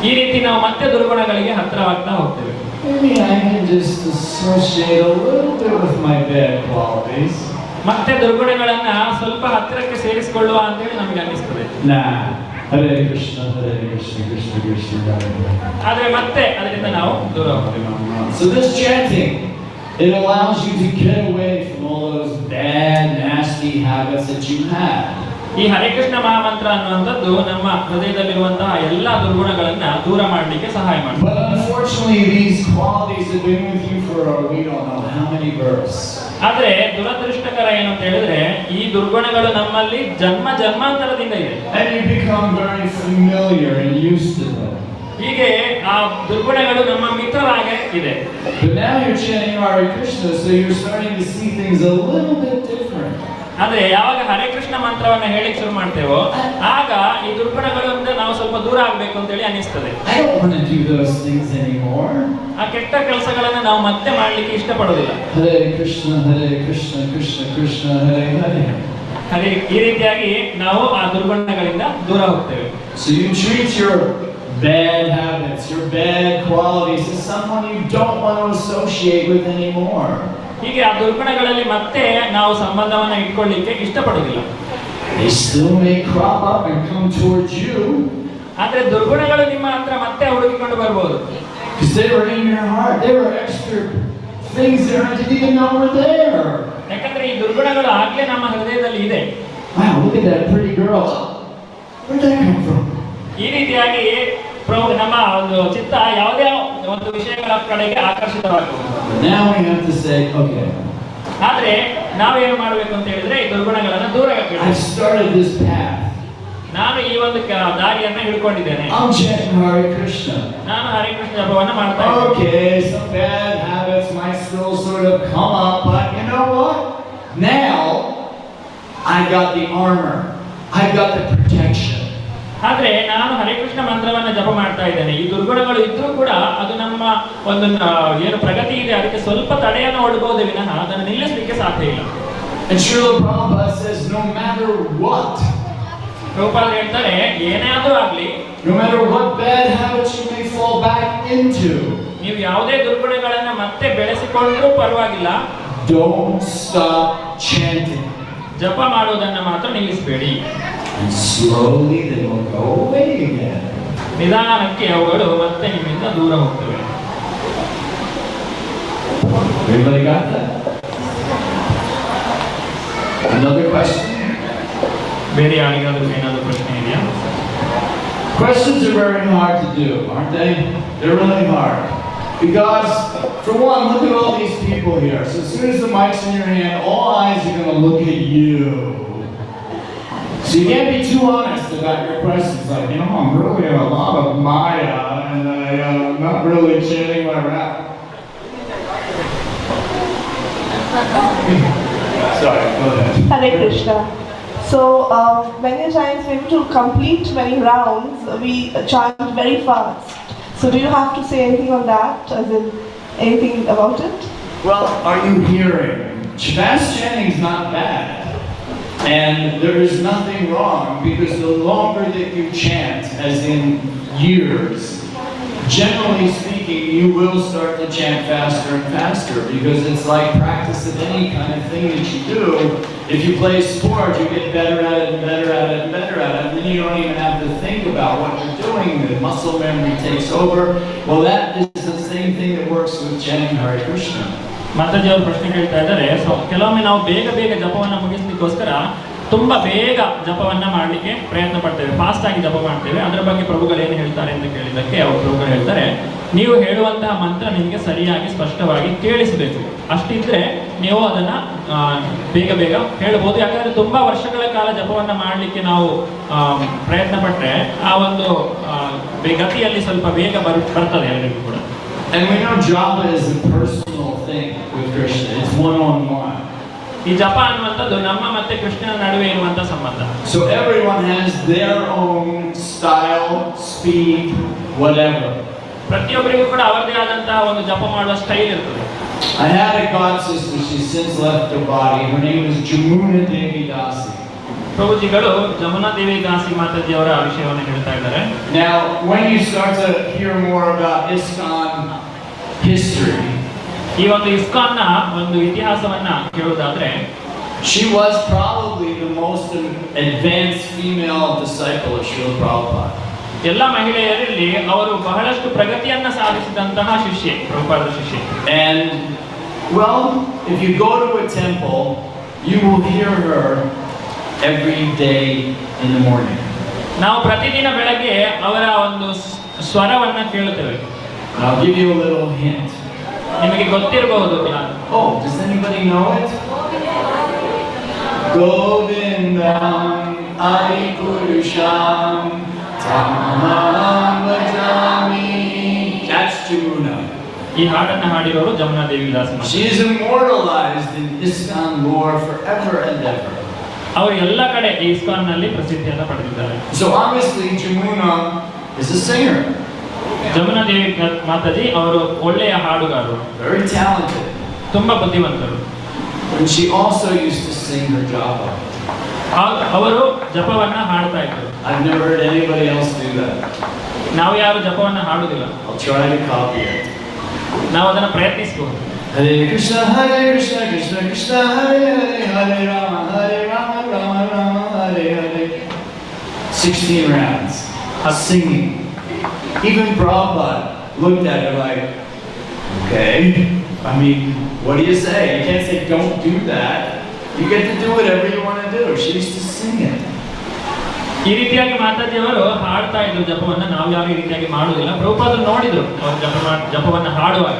S1: ಈ ರೀತಿ ನಾವು ಮತ್ತೆ ದುರ್ಗುಣಗಳಿಗೆ ಹತ್ತಿರವಾಗ್ತಾ ಹೋಗ್ತೇವೆ.
S2: Maybe I can just associate a little bit with my bad qualities.
S1: ಮತ್ತೆ ದುರ್ಗುಣಗಳನ್ನ ಸ್ವಲ್ಪ ಹತ್ತಿರಕ್ಕೆ ಸೇರಿಸಿಕೊಳ್ಳುವ ಅಂತ ಹೇಳಿ ನಮಗೆ ಅನಿಸ್ತದೆ.
S2: Nah. Hare Krishna, Krishna Krishna, Hare Hare.
S1: ಆದ್ರೆ ಮತ್ತೆ ಅದರಿಂದ ನಾವು ದೂರ ಹೋಗ್ತೇವೆ.
S2: So this chanting, it allows you to get away from all those bad, nasty habits that you have.
S1: ಈ ಹರೇ ಕೃಷ್ಣ ಮಹಾಮಂತ್ರ ಅನ್ನುವಂಥದ್ದು ನಮ್ಮ ಹೃದಯದಲ್ಲಿರುವಂತಹ ಎಲ್ಲಾ ದುರ್ಗುಣಗಳನ್ನ ದೂರ ಮಾಡಲಿಕ್ಕೆ ಸಹಾಯ ಮಾಡುತ್ತೆ.
S2: But unfortunately, these qualities have been with you for we don't know how many births.
S1: ಆದ್ರೆ ದುರದೃಷ್ಟಕರ ಏನು ಅಂತ ಹೇಳಿದ್ರೆ ಈ ದುರ್ಗುಣಗಳು ನಮ್ಮಲ್ಲಿ ಜನ್ಮ ಜನ್ಮಾಂತರದಿಂದ ಇದೆ.
S2: And you become very familiar and used to them.
S1: ಹೀಗೆ ಆ ದುರ್ಗುಣಗಳು ನಮ್ಮ ಮಿತ್ರರಾಗೆ ಇದೆ.
S2: But now you're chanting Hare Krishna, so you're starting to see things a little bit different.
S1: ಆದ್ರೆ ಯಾವಾಗ ಹರೇ ಕೃಷ್ಣ ಮಂತ್ರವನ್ನ ಹೇಳಿಕ್ ಶುರು ಮಾಡ್ತೇವೋ ಆಗ ಈ ದುರ್ಗುಣಗಳಿಂದ ನಾವು ಸ್ವಲ್ಪ ದೂರ ಆಗ್ಬೇಕು ಅಂತ ಹೇಳಿ ಅನಿಸ್ತದೆ.
S2: I don't want to do those things anymore.
S1: ಆ ಕೆಟ್ಟ ಕೆಲಸಗಳನ್ನ ನಾವು ಮತ್ತೆ ಮಾಡ್ಲಿಕ್ಕೆ ಇಷ್ಟಪಡೋದಿಲ್ಲ.
S2: Hare Krishna, Krishna Krishna, Hare Hare.
S1: ಹಾಗೆ ಈ ರೀತಿಯಾಗಿ ನಾವು ಆ ದುರ್ಗುಣಗಳಿಂದ ದೂರ ಹೋಗ್ತೇವೆ.
S2: So you treat your bad habits, your bad qualities as someone you don't want to associate with anymore.
S1: ಹೀಗೆ ಆ ದುರ್ಗುಣಗಳಲ್ಲಿ ಮತ್ತೆ ನಾವು ಸಂಬಂಧವನ್ನ ಇಟ್ಕೊಳ್ಳಿಕ್ಕೆ ಇಷ್ಟಪಡೋದಿಲ್ಲ.
S2: They still may crop up and come towards you.
S1: ಆದ್ರೆ ದುರ್ಗುಣಗಳು ನಿಮ್ಮ ಹತ್ರ ಮತ್ತೆ ಹುಡುಕಿಕೊಂಡು ಬರ್ಬೋದು.
S2: Because they were in your heart. They were extra things that I didn't even know were there.
S1: ಯಾಕಂದ್ರೆ ಈ ದುರ್ಗುಣಗಳು ಆಗ್ಲೇ ನಮ್ಮ ಹೃದಯದಲ್ಲಿ ಇದೆ.
S2: Wow, look at that pretty girl. Where did that come from?
S1: ಈ ರೀತಿಯಾಗಿ ನಮ್ಮ ಒಂದು ಚಿತ್ತ ಯಾವುದೇ ಒಂದು ವಿಷಯಗಳ ಕಡೆಗೆ ಆಕರ್ಷಿತವಾಗಬಹುದು.
S2: Now we have to say, okay.
S1: ಆದ್ರೆ ನಾವೇನು ಮಾಡಬೇಕು ಅಂತ ಹೇಳಿದ್ರೆ ಈ ದುರ್ಗುಣಗಳನ್ನ ದೂರ ಇಡಬೇಕು.
S2: I've started this path.
S1: ನಾನು ಈ ಒಂದು ದಾರಿಯನ್ನ ಹಿಡ್ಕೊಂಡಿದ್ದೇನೆ.
S2: I'm chanting Hare Krishna.
S1: ನಾನು ಹರೇ ಕೃಷ್ಣ ಜಪವನ್ನ ಮಾಡ್ತಾ ಇದ್ದೇನೆ.
S2: Okay, some bad habits might still sort of come up, but you know what? Now I got the armor. I got the protection.
S1: ಆದ್ರೆ ನಾನು ಹರೇ ಕೃಷ್ಣ ಮಂತ್ರವನ್ನ ಜಪ ಮಾಡ್ತಾ ಇದ್ದೇನೆ. ಈ ದುರ್ಗುಣಗಳು ಇದ್ರೂ ಕೂಡ ಅದು ನಮ್ಮ ಒಂದು ಏನು ಪ್ರಗತಿ ಇದೆ ಅದಕ್ಕೆ ಸ್ವಲ್ಪ ತಡೆಯನ್ನು ಒಡ್ಬಹುದು ವಿನಃ ಅದನ್ನು ನಿಲ್ಲಿಸಲಿಕ್ಕೆ ಸಾಧ್ಯ ಇಲ್ಲ.
S2: And Srila Prabhupada says, no matter what,
S1: ಪ್ರಭುಪಾದರು ಹೇಳ್ತಾರೆ ಏನೇ ಆದ್ರೂ ಆಗ್ಲಿ,
S2: no matter what bad habits you may fall back into,
S1: ನೀವು ಯಾವುದೇ ದುರ್ಗುಣಗಳನ್ನ ಮತ್ತೆ ಬೆಳೆಸಿಕೊಂಡ್ರೂ ಪರವಾಗಿಲ್ಲ,
S2: don't stop chanting.
S1: ಜಪ ಮಾಡುವುದನ್ನ ಮಾತ್ರ ನಿಲ್ಲಿಸಬೇಡಿ.
S2: And slowly they will go away again.
S1: ನಿಧಾನಕ್ಕೆ ಅವುಗಳು ಮತ್ತೆ ನಿಮ್ಮಿಂದ ದೂರ ಹೋಗ್ತವೆ.
S2: Everybody got that? Another question?
S1: ಬೇರೆ ಯಾರಿಗಾದ್ರೂ ಏನಾದರೂ ಪ್ರಶ್ನೆ ಇದೆಯಾ?
S2: Questions are very hard to do, aren't they? They're really hard. Because, for one, look at all these people here. So as soon as the mic's in your hand, all eyes are going to look at you. So you can't be too honest about your questions. Like, you know, I'm really in a lot of Maya, and I'm not really chanting my rap. Sorry, go ahead.
S5: Hare Krishna. So many times we have to complete many rounds, we chant very fast. So do you have to say anything on that, as in anything about it?
S2: Well, are you hearing? Fast chanting is not bad. And there is nothing wrong, because the longer that you chant, as in years, generally speaking, you will start to chant faster and faster, because it's like practice of any kind of thing that you do. If you play sport, you get better at it and better at it and better at it, and then you don't even have to think about what you're doing. The muscle memory takes over. Well, that is the same thing that we're works with chanting Hare Krishna.
S1: Mataji ಅವರು ಪ್ರಶ್ನೆ ಕೇಳ್ತಾ ಇದ್ದಾರೆ. So ಕೆಲವೊಮ್ಮೆ ನಾವು ಬೇಗ ಬೇಗ ಜಪವನ್ನ ಮುಗಿಸ್ಲಿಕ್ಕೋಸ್ಕರ ತುಂಬಾ ಬೇಗ ಜಪವನ್ನ ಮಾಡಲಿಕ್ಕೆ ಪ್ರಯತ್ನ ಪಡ್ತೇವೆ, ಫಾಸ್ಟ್ ಆಗಿ ಜಪ ಮಾಡ್ತೇವೆ. ಅದರ ಬಗ್ಗೆ ಪ್ರಭುಗಳು ಏನು ಹೇಳ್ತಾರೆ ಅಂತ ಕೇಳಿದ್ದಕ್ಕೆ ಅವರು ಪ್ರಭುಗಳು ಹೇಳ್ತಾರೆ, ನೀವು ಹೇಳುವಂತಹ ಮಂತ್ರ ನಿಮಗೆ ಸರಿಯಾಗಿ ಸ್ಪಷ್ಟವಾಗಿ ಕೇಳಿಸಬೇಕು. ಅಷ್ಟಿದ್ರೆ ನೀವು ಅದನ್ನ ಬೇಗ ಬೇಗ ಹೇಳ್ಬೋದು. ಯಾಕಂದ್ರೆ ತುಂಬಾ ವರ್ಷಗಳ ಕಾಲ ಜಪವನ್ನ ಮಾಡಲಿಕ್ಕೆ ನಾವು ಪ್ರಯತ್ನ ಪಟ್ಟರೆ ಆ ಒಂದು ಗತಿಯಲ್ಲಿ ಸ್ವಲ್ಪ ಬೇಗ ಬರ್ತದೆ ಎಲ್ಲರಿಗೂ ಕೂಡ.
S2: And we know japa is a personal thing with Krishna. It's one-on-one.
S1: ಈ ಜಪ ಅನ್ನುವಂಥದ್ದು ನಮ್ಮ ಮತ್ತೆ ಕೃಷ್ಣನ ನಡುವೆ ಇರುವಂತಹ ಸಂಬಂಧ.
S2: So everyone has their own style, speed, whatever.
S1: ಪ್ರತಿಯೊಬ್ಬರಿಗೂ ಕೂಡ ಅವರದೇ ಆದಂತಹ ಒಂದು ಜಪ ಮಾಡುವ ಸ್ಟೈಲ್ ಇರ್ತದೆ.
S2: I had a god sister, she since left her body. Her name is Jamuna Devi Dasi.
S1: ಪ್ರಭುಜಿಗಳು Jamuna ದೇವಿ ದಾಸಿ ಮಾತಾಜಿ ಅವರ ವಿಷಯವನ್ನು ಹೇಳ್ತಾ ಇದ್ದಾರೆ.
S2: Now, when you start to hear more about ISKCON history,
S1: ಈ ಒಂದು ಇಸ್ಕಾನ್ನ ಒಂದು ಇತಿಹಾಸವನ್ನ ಕೇಳುವುದಾದ್ರೆ,
S2: she was probably the most advanced female disciple of Srila Prabhupada.
S1: ಎಲ್ಲ ಮಹಿಳೆಯರಲ್ಲಿ ಅವರು ಬಹಳಷ್ಟು ಪ್ರಗತಿಯನ್ನ ಸಾಧಿಸಿದಂತಹ ಶಿಷ್ಯೆ, ಪ್ರಭುಪಾದರ ಶಿಷ್ಯೆ.
S2: And well, if you go to a temple, you will hear her every day in the morning.
S1: ನಾವು ಪ್ರತಿದಿನ ಬೆಳಗ್ಗೆ ಅವರ ಒಂದು ಸ್ವರವನ್ನ ಕೇಳುತ್ತೇವೆ.
S2: I'll give you a little hint.
S1: ನಿಮಗೆ ಗೊತ್ತಿರಬಹುದು.
S2: Oh, does anybody know it? Govindam Adipurusham Tamaham Bhajami. That's Jamuna.
S1: ಈ ಹಾಡನ್ನ ಹಾಡಿರೋರು ಜಮುನಾ ದೇವಿ ದಾಸಿ.
S2: She is immortalized in ISKCON lore forever and ever.
S1: ಅವರು ಎಲ್ಲ ಕಡೆ ಈ ಇಸ್ಕಾನ್ ನಲ್ಲಿ ಪ್ರಸಿದ್ಧಿಯನ್ನ ಪಡೆದಿದ್ದಾರೆ.
S2: So obviously Jamuna is a singer.
S1: Jamuna ದೇವಿ ಮಾತಾಜಿ ಅವರು ಒಳ್ಳೆಯ ಹಾಡುಗಾರರು,
S2: Very talented.
S1: ತುಂಬಾ ಬುದ್ಧಿವಂತರು.
S2: And she also used to sing her japa.
S1: ಅವರು ಜಪವನ್ನ ಹಾಡ್ತಾ ಇದ್ರು.
S2: I've never heard anybody else do that.
S1: ನಾವು ಯಾರು ಜಪವನ್ನ ಹಾಡುದಿಲ್ಲ.
S2: I'll try to copy it.
S1: ನಾವು ಅದನ್ನ ಪ್ರಯತ್ನಿಸಬಹುದು.
S2: Hare Krishna, Krishna Krishna, Hare Hare Rama, Rama Rama, Hare. 16 rounds of singing. Even Prabhupada looked at her like, okay, I mean, what do you say? You can't say don't do that. You get to do whatever you want to do. She used to sing it.
S1: ಈ ರೀತಿಯಾಗಿ ಮಾತಾಜಿ ಅವರು ಹಾಡ್ತಾ ಇದ್ರು ಜಪವನ್ನ. ನಾವು ಯಾವ ರೀತಿಯಾಗಿ ಮಾಡುವುದಿಲ್ಲ. ಪ್ರಭುಪಾದರು ನೋಡಿದ್ರು ಅವರು ಜಪವನ್ನ ಹಾಡುವಾಗ.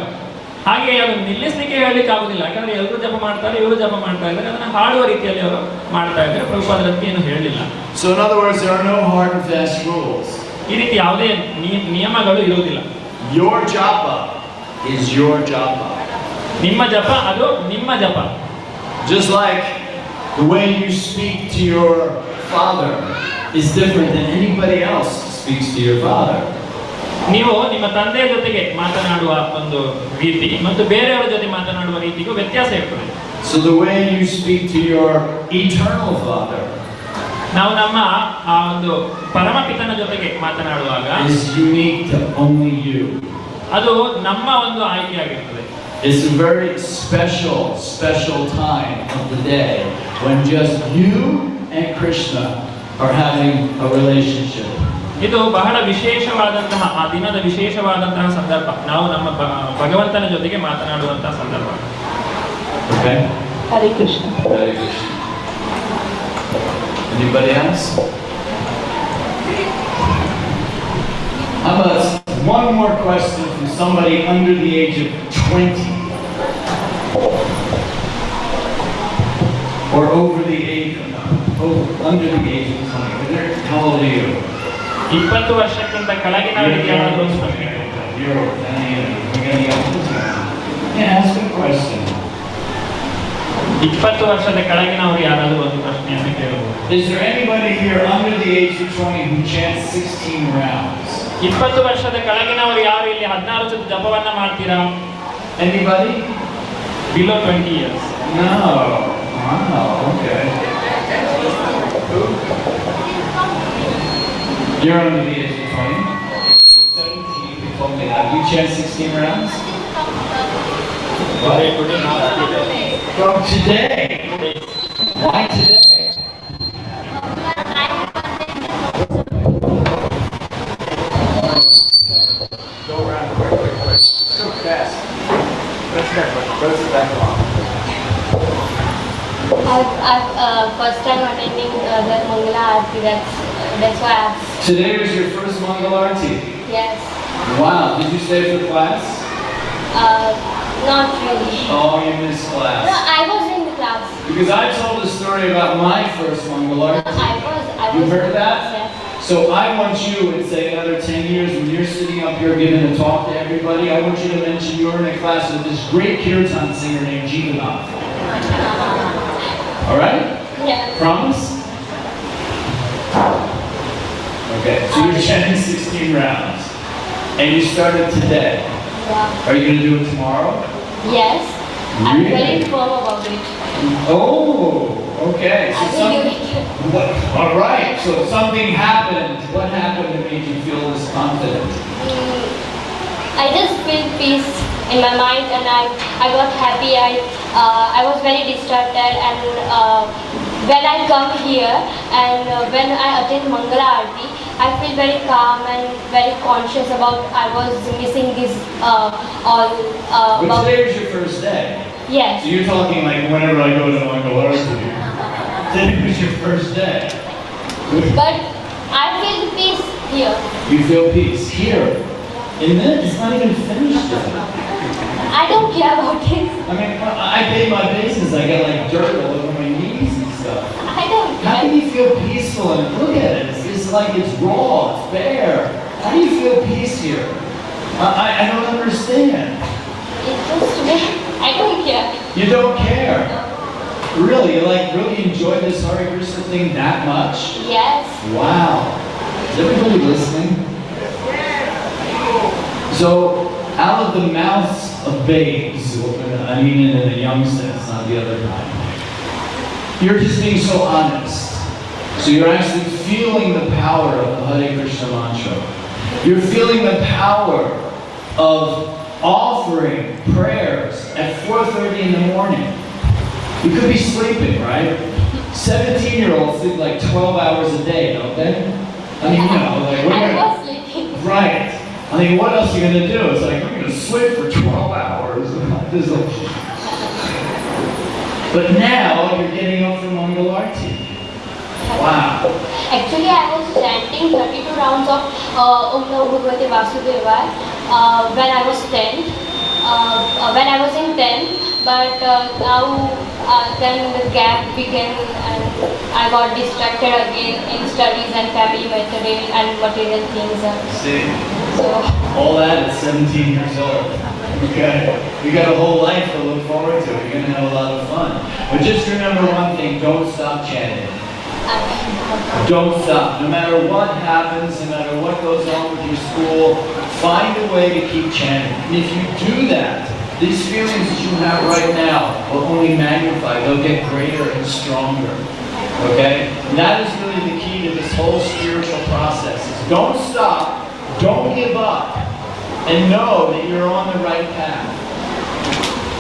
S1: ಹಾಗೆ ಅದನ್ನು ನಿಲ್ಲಿಸಲಿಕ್ಕೆ ಹೇಳಲಿಕ್ಕೆ ಆಗುದಿಲ್ಲ, ಯಾಕಂದ್ರೆ ಎಲ್ಲರೂ ಜಪ ಮಾಡ್ತಾರೆ, ಇವರು ಜಪ ಮಾಡ್ತಾ ಇದ್ದಾರೆ. ಅದನ್ನ ಹಾಡುವ ರೀತಿಯಲ್ಲಿ ಅವರು ಮಾಡ್ತಾ ಇದ್ದಾರೆ. ಪ್ರಭುಪಾದರಂತೆ ಏನು ಹೇಳಲಿಲ್ಲ.
S2: So in other words, there are no hard and fast rules.
S1: ಈ ರೀತಿ ಯಾವುದೇ ನಿಯಮಗಳು ಇರುವುದಿಲ್ಲ.
S2: Your japa is your japa.
S1: ನಿಮ್ಮ ಜಪ ಅದು ನಿಮ್ಮ ಜಪ.
S2: Just like the way you speak to your father is different than anybody else speaks to your father.
S1: ನೀವು ನಿಮ್ಮ ತಂದೆಯ ಜೊತೆಗೆ ಮಾತನಾಡುವ ಒಂದು ರೀತಿ ಮತ್ತು ಬೇರೆಯವರ ಜೊತೆ ಮಾತನಾಡುವ ರೀತಿಗೂ ವ್ಯತ್ಯಾಸ ಇರ್ತದೆ.
S2: So the way you speak to your eternal father
S1: ನಾವು ನಮ್ಮ ಆ ಒಂದು ಪರಮಪಿತನ ಜೊತೆಗೆ ಮಾತನಾಡುವಾಗ
S2: is unique to only you.
S1: ಅದು ನಮ್ಮ ಒಂದು ಆಯ್ಕೆಯಾಗಿರ್ತದೆ.
S2: It's a very special time of the day when just you and Krishna are having a relationship.
S1: ಇದು ಬಹಳ ವಿಶೇಷವಾದಂತಹ ಆ ದಿನದ ವಿಶೇಷವಾದಂತಹ ಸಂದರ್ಭ. ನಾವು ನಮ್ಮ ಭಗವಂತನ ಜೊತೆಗೆ ಮಾತನಾಡುವಂತಹ ಸಂದರ್ಭ.
S2: Okay?
S5: Hare Krishna.
S2: Hare Krishna. Anybody else? How about one more question from somebody under the age of 20? Or over the age under the age of 20. How old are you?
S1: 20 ವರ್ಷಕ್ಕಿಂತ ಕೆಳಗಿನವರಿಗೆ ಏನಾದರೂ ಒಂದು ಪ್ರಶ್ನೆ.
S2: Yeah, ask a question.
S1: 20 ವರ್ಷದ ಕೆಳಗಿನವರು ಯಾರಾದರೂ ಒಂದು ಪ್ರಶ್ನೆಯನ್ನು ಕೇಳಬಹುದು.
S2: Is there anybody here under the age of 20 who chants 16 rounds?
S1: 20 ವರ್ಷದ ಕೆಳಗಿನವರು ಯಾರು ಇಲ್ಲಿ 16 ಸತಿ ಜಪವನ್ನ ಮಾಡ್ತೀರಾ?
S2: Anybody?
S1: Below 20 years.
S2: No. Wow, okay. You're under the age of 20? You're 17, you told me that. You chant 16 rounds? From today? Why today?
S3: Go around quick. So fast. Press that button. Press it back on.
S6: I've first time attending the Mangala Aarti. That's why I've.
S2: Today was your first Mangala Aarti.
S6: Yes.
S2: Wow, did you stay for class?
S6: Not really.
S2: Oh, you missed
S6: No,
S2: class.
S6: I was in the class.
S2: Because I told a story about my first Mangala
S6: I
S2: Aarti.
S6: was.
S2: You heard that?
S6: Yes.
S2: So I want you, in say another 10 years, when you're sitting up here giving a talk to everybody, I want you to mention you were in a class with this great kirtan singer named Jeevanath. All right?
S6: Yes.
S2: Promise? Okay, so you're chanting 16 rounds. And you started today.
S6: Yeah.
S2: Are you going to do it tomorrow?
S6: Yes. I'm
S2: Really?
S6: very firm about it.
S2: Oh, okay.
S6: I will do it.
S2: What, all right, so something happened. What happened that made you feel this confident?
S6: I just feel peace in my mind, and I got happy. I was very distracted, and when I come here and when I attend Mangala Aarti, I feel very calm and very conscious about I was missing this all.
S2: But
S6: about,
S2: today was your first day.
S6: yes.
S2: So you're talking like whenever I go to Mangala Aarti. Today was your first day.
S6: But I feel peace here.
S2: You feel peace here. In this, it's not even finished yet.
S6: I don't care about this.
S2: I mean, I pay my business. I got like dirt all over my knees and stuff.
S6: I don't
S2: How
S6: care.
S2: can you feel peaceful and look at it? It's like it's raw, it's bare. How do you feel peace here? I don't understand.
S6: It's just me. I don't care.
S2: You don't care. Really? You like really enjoy this Hare Krishna thing that much?
S6: Yes.
S2: Wow. Is everybody listening? So, out of the mouths of babes, I mean in a young sense, not the other kind, you're just being so honest. So you're actually feeling the power of the Hare Krishna mantra. You're feeling the power of offering prayers at 4:30 in the morning. You could be sleeping, right? 17-year-olds sleep like 12 hours a day, don't they? I mean, you know, like
S6: I
S2: we're
S6: was sleeping.
S2: right. I mean, what else are you gonna do? It's like I'm gonna sleep for 12 hours. This is- But now you're getting up for Mangala Aarti. Wow.
S6: Actually, I was chanting 32 rounds of Om Namo Bhagavate Vasudevaya when I was 10. When I was in 10, but now then the gap began and I got distracted again in studies and family material and material things.
S2: See,
S6: So
S2: all that at 17 years old. Okay, you got a whole life to look forward to. You're gonna have a lot of fun. But just remember one thing: don't stop chanting. Don't stop. No matter what happens, no matter what goes on with your school, find a way to keep chanting. And if you do that, these feelings that you have right now will only magnify. They'll get greater and stronger. Okay? And that is really the key to this whole spiritual process. Is don't stop, don't give up, and know that you're on the right path.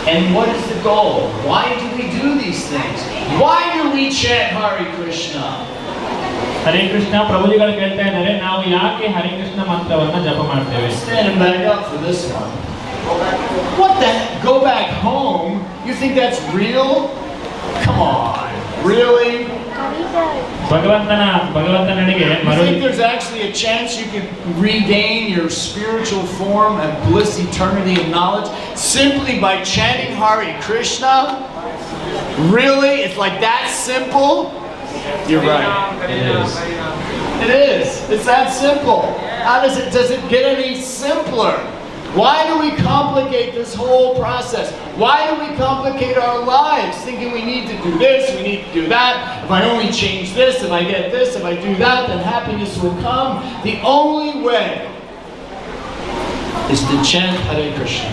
S2: And what is the goal? Why do we do these things? Why do we chant Hare Krishna?
S1: Hare Krishna ಪ್ರಭುಜಿಗಳು ಕೇಳ್ತಾ ಇದ್ದಾರೆ ನಾವು ಯಾಕೆ ಹರೇ ಕೃಷ್ಣ ಮಂತ್ರವನ್ನ ಜಪ ಮಾಡ್ತೇವೆ?
S2: Standing back up for this one. What the heck? Go back home? You think that's real? Come on. Really?
S1: ಭಗವಂತನಿಗೆ
S2: You
S1: ಮರು
S2: think there's actually a chance you can regain your spiritual form and bliss eternity and knowledge simply by chanting Hare Krishna? Really? It's like that simple? You're right. It is. It is. It's that simple. How does it get any simpler? Why do we complicate this whole process? Why do we complicate our lives thinking we need to do this, we need to do that? If I only change this, if I get this, if I do that, then happiness will come. The only way is to chant Hare Krishna.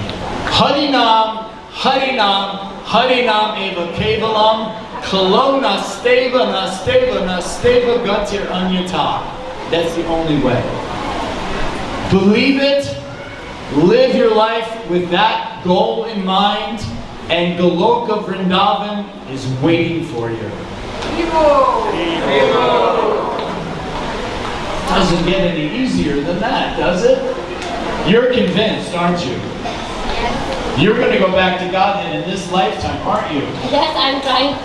S2: Harinam, Harinam, Harinam eva kevalam, kalo nasteva, nasteva, nasteva gatir anyata. That's the only way. Believe it. Live your life with that goal in mind, and Goloka Vrindavan is waiting for you. Doesn't get any easier than that, does it? You're convinced, aren't you? You're going to go back to Godhead in this lifetime, aren't you?
S6: Yes, I'm trying.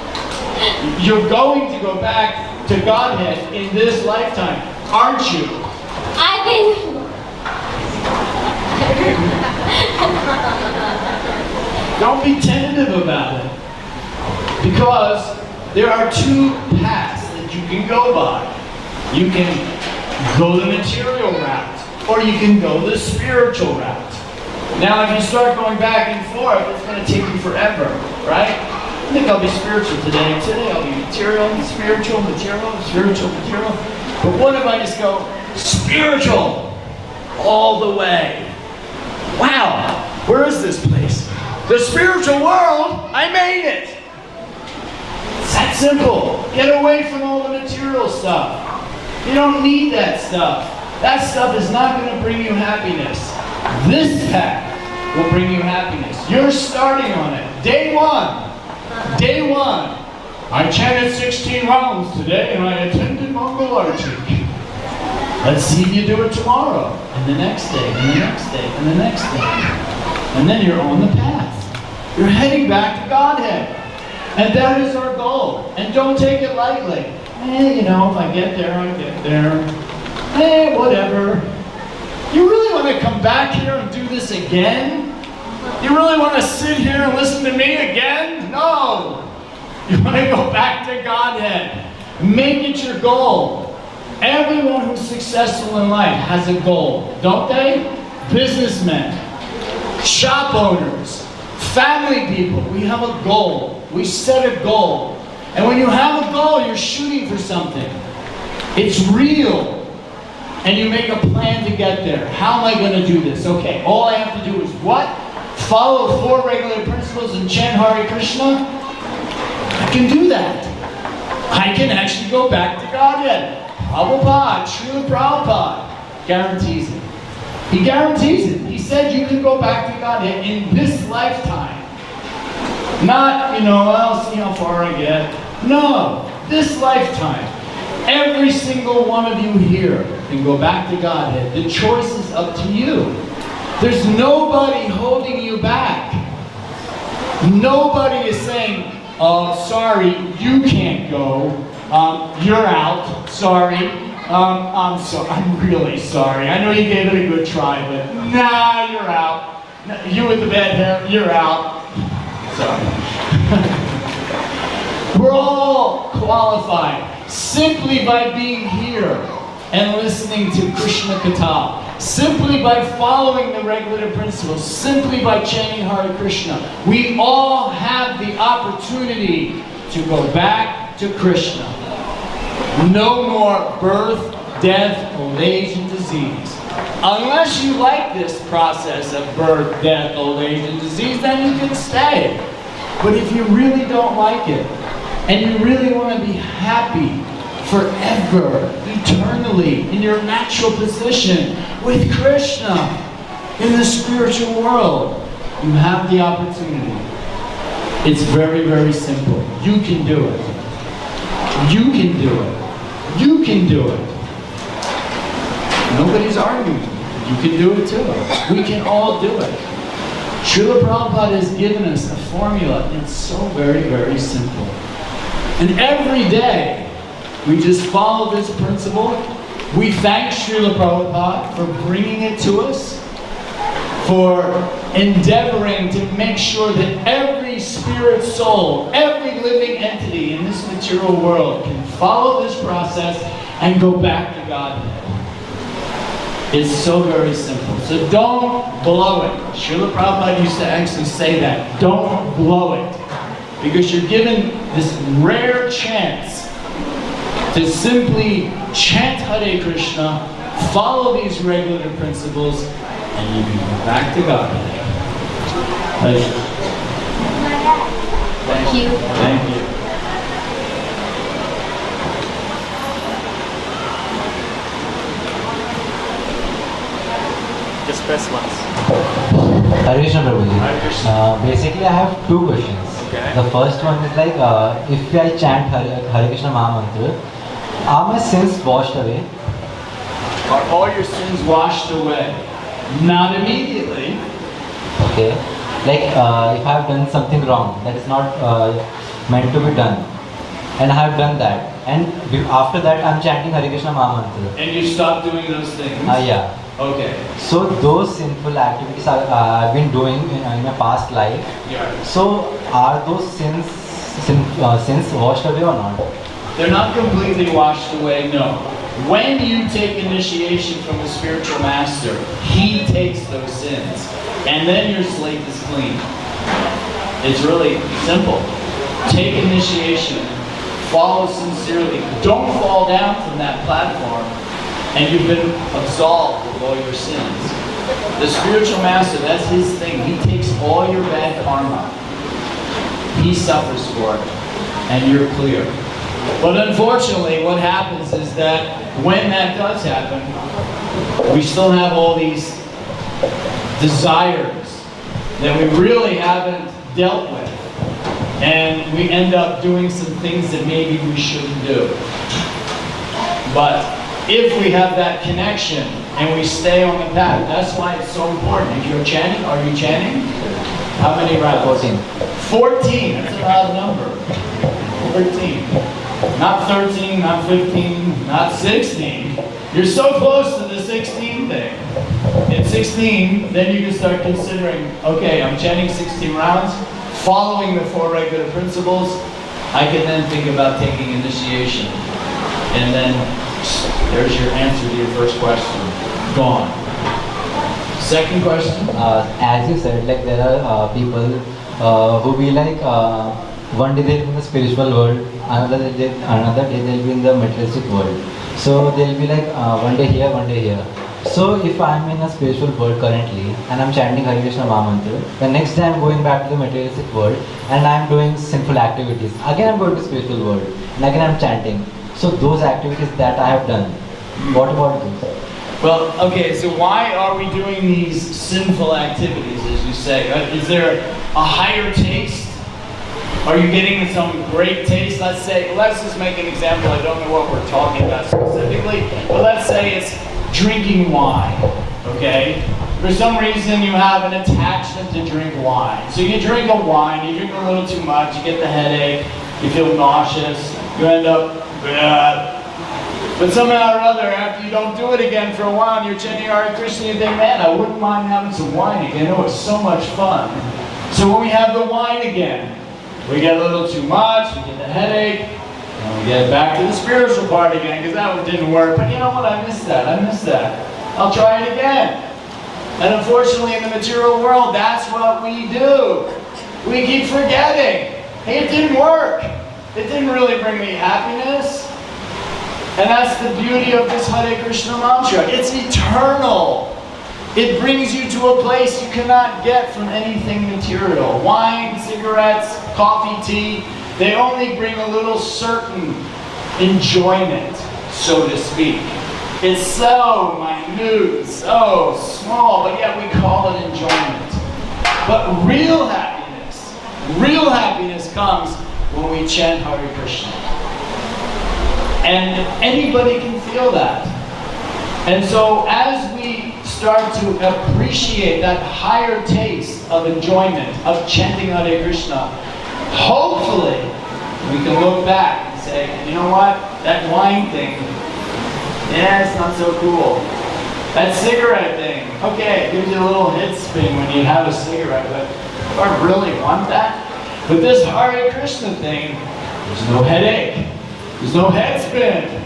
S2: You're going to go back to Godhead in this lifetime, aren't you?
S6: I think.
S2: Don't be tentative about it. Because there are two paths that you can go by. You can go the material route, or you can go the spiritual route. Now, if you start going back and forth, it's going to take you forever, right? I think I'll be spiritual today. Today I'll be material, spiritual, material, spiritual, material. But what if I just go spiritual all the way? Wow, where is this place? The spiritual world, I made it. It's that simple. Get away from all the material stuff. You don't need that stuff. That stuff is not going to bring you happiness. This path will bring you happiness. You're starting on it. Day one. Day one. I chanted 16 rounds today and I attended Mongol Archy. Let's see if you do it tomorrow. And the next day, and the next day, and the next day. And then you're on the path. You're heading back to Godhead. And that is our goal. And don't take it lightly. You know, if I get there, I get there. Whatever. You really want to come back here and do this again? You really want to sit here and listen to me again? No! You want to go back to Godhead. Make it your goal. Everyone who's successful in life has a goal, don't they? Businessmen, shop owners, family people, we have a goal. We set a goal. And when you have a goal, you're shooting for something. It's real. And you make a plan to get there. How am I going to do this? Okay, all I have to do is what? Follow 4 regular principles and chant Hare Krishna? I can do that. I can actually go back to Godhead. Prabhupada, Srila Prabhupada guarantees it. He guarantees it. He said you can go back to Godhead in this lifetime. Not, I'll see how far I get. No, this lifetime. Every single one of you here can go back to Godhead. The choice is up to you. There's nobody holding you back. Nobody is saying, sorry, you can't go. You're out. Sorry. I'm really sorry. I know you gave it a good try, but nah, you're out. You with the bad hair, you're out. Sorry. We're all qualified simply by being here and listening to Krishna Katha. Simply by following the regulative principles, simply by chanting Hare Krishna, we all have the opportunity to go back to Krishna. No more birth, death, old age, and disease. Unless you like this process of birth, death, old age, and disease, then you can stay. But if you really don't like it, and you really want to be happy forever, eternally, in your natural position with Krishna in the spiritual world, you have the opportunity. It's very, very simple. You can do it. You can do it. You can do it. Nobody's arguing. You can do it too. We can all do it. Srila Prabhupada has given us a formula. It's so very, very simple. And every day, we just follow this principle. We thank Srila Prabhupada for bringing it to us, for endeavoring to make sure that every spirit soul, every living entity in this material world can follow this process and go back to Godhead. It's so very simple. So don't blow it. Srila Prabhupada used to actually say that. Don't blow it. Because you're given this rare chance to simply chant Hare Krishna, follow these regulative principles, and you can go back to God. Thank you. Thank you.
S3: Just press once.
S7: Hare Krishna Prabhuji.
S3: Hare Krishna.
S7: Basically, I have 2 questions.
S3: Okay.
S7: The first one is like, if I chant Hare Krishna Maha Mantra, are my sins washed away?
S2: Are all your sins washed away? Not immediately.
S7: Okay. Like if I have done something wrong that is not meant to be done, and I have done that, and after that I'm chanting Hare Krishna Mahamantra.
S2: And you stop doing those things?
S7: Yeah.
S2: Okay.
S7: So those sinful activities I've been doing in my past life.
S2: Yeah.
S7: So are those sins washed away or not?
S2: They're not completely washed away, no. When you take initiation from the spiritual master, he takes those sins. And then your slate is clean. It's really simple. Take initiation. Follow sincerely. Don't fall down from that platform, and you've been absolved of all your sins. The spiritual master, that's his thing. He takes all your bad karma. He suffers for it, and you're clear. But unfortunately, what happens is that when that does happen, we still have all these desires that we really haven't dealt with. And we end up doing some things that maybe we shouldn't do. But if we have that connection and we stay on the path, that's why it's so important. If you're chanting, are you chanting? How many rounds?
S7: 14.
S2: 14, that's an odd number. 13. Not 13, not 15, not 16. You're so close to the 16 thing. At 16, then you can start considering, okay, I'm chanting 16 rounds, following the 4 regular principles. I can then think about taking initiation. And then there's your answer to your first question. Gone. Second question?
S7: As you said, like there are people who be like, one day they'll be in the spiritual world, another day they'll be in the materialistic world. So they'll be like one day here, one day here. So if I'm in a spiritual world currently and I'm chanting Hare Krishna Mahamantra, the next day I'm going back to the materialistic world and I'm doing sinful activities. Again I'm going to spiritual world and again I'm chanting. So those activities that I have done, what about those?
S2: Well, okay, so why are we doing these sinful activities, as you say? Is there a higher taste? Are you getting some great taste? Let's just make an example. I don't know what we're talking about specifically, but let's say it's drinking wine, okay? For some reason you have an attachment to drink wine. So you drink a wine, you drink a little too much, you get the headache, you feel nauseous, you end up, but somehow or other, after you don't do it again for a while, you're chanting Hare Krishna, you think, man, I wouldn't mind having some wine again. It was so much fun. So when we have the wine again, we get a little too much, we get the headache, and we get back to the spiritual part again, because that one didn't work. But you know what, I missed that. I'll try it again. And unfortunately in the material world, that's what we do. We keep forgetting. Hey, it didn't work. It didn't really bring me happiness. And that's the beauty of this Hare Krishna mantra. It's eternal. It brings you to a place you cannot get from anything material. Wine, cigarettes, coffee, tea, they only bring a little certain enjoyment, so to speak. It's so minute, so small, but yet we call it enjoyment. But real happiness comes when we chant Hare Krishna. And anybody can feel that. And so as we start to appreciate that higher taste of enjoyment, of chanting Hare Krishna, hopefully we can look back and say, you know what, that wine thing, yeah, it's not so cool. That cigarette thing, okay, it gives you a little head spin when you have a cigarette, but do I really want that? But this Hare Krishna thing, there's no headache, there's no head spin.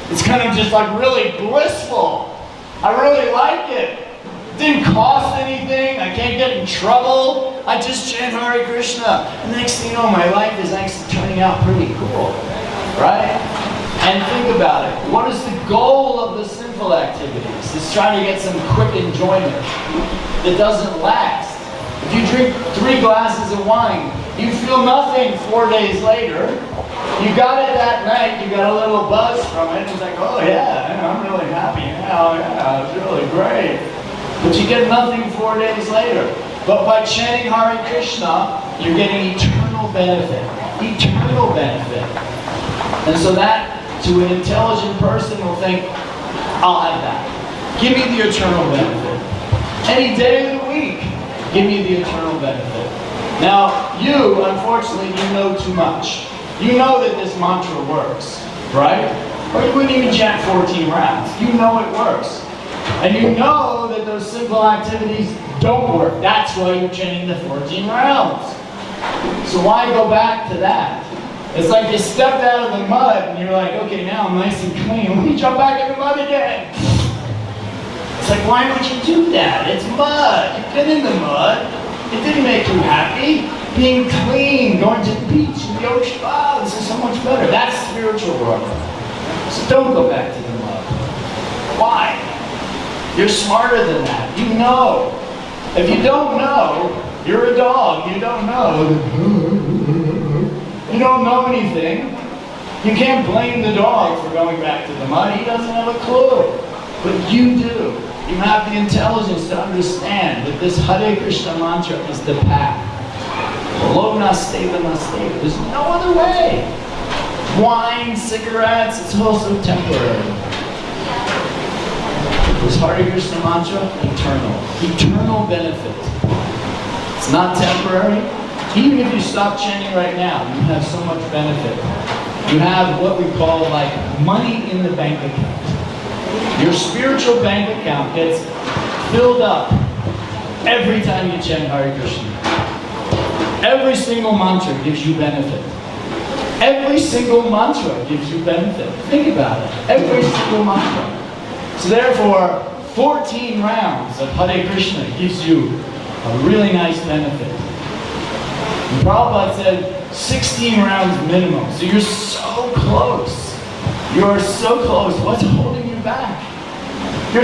S2: It's kind of just like really blissful. I really like it. It didn't cost anything. I can't get in trouble. I just chant Hare Krishna. And next thing you know, my life is actually turning out pretty cool. Right? And think about it. What is the goal of the sinful activities? It's trying to get some quick enjoyment that doesn't last. If you drink 3 glasses of wine, you feel nothing 4 days later. You got it that night, you got a little buzz from it, it's like, oh yeah, I'm really happy now, yeah, it's really great. But you get nothing 4 days later. But by chanting Hare Krishna, you're getting eternal benefit. Eternal benefit. And so that, to an intelligent person, will think, I'll have that. Give me the eternal benefit. Any day of the week, give me the eternal benefit. Now, you, unfortunately, you know too much. You know that this mantra works, right? Or you wouldn't even chant 14 rounds. You know it works. And you know that those simple activities don't work. That's why you're chanting the 14 rounds. So why go back to that? It's like you stepped out of the mud and you're like, okay, now I'm nice and clean. Let me jump back in the mud again. It's like, why would you do that? It's mud. You've been in the mud. It didn't make you happy. Being clean, going to the beach and the ocean. Wow, this is so much better. That's spiritual growth. So don't go back to the mud. Why? You're smarter than that. You know. If you don't know, you're a dog. You don't know. You don't know anything. You can't blame the dog for going back to the mud. He doesn't have a clue. But you do. You have the intelligence to understand that this Hare Krishna mantra is the path. Lo nasteva nasteva. There's no other way. Wine, cigarettes, it's also temporary. This Hare Krishna mantra, eternal. Eternal benefit. It's not temporary. Even if you stop chanting right now, you have so much benefit. You have what we call like money in the bank account. Your spiritual bank account gets filled up every time you chant Hare Krishna. Every single mantra gives you benefit. Every single mantra gives you benefit. Think about it. Every single mantra. So therefore, 14 rounds of Hare Krishna gives you a really nice benefit. And Prabhupada said 16 rounds minimum. So you're so close. You're so close. What's holding you back? You're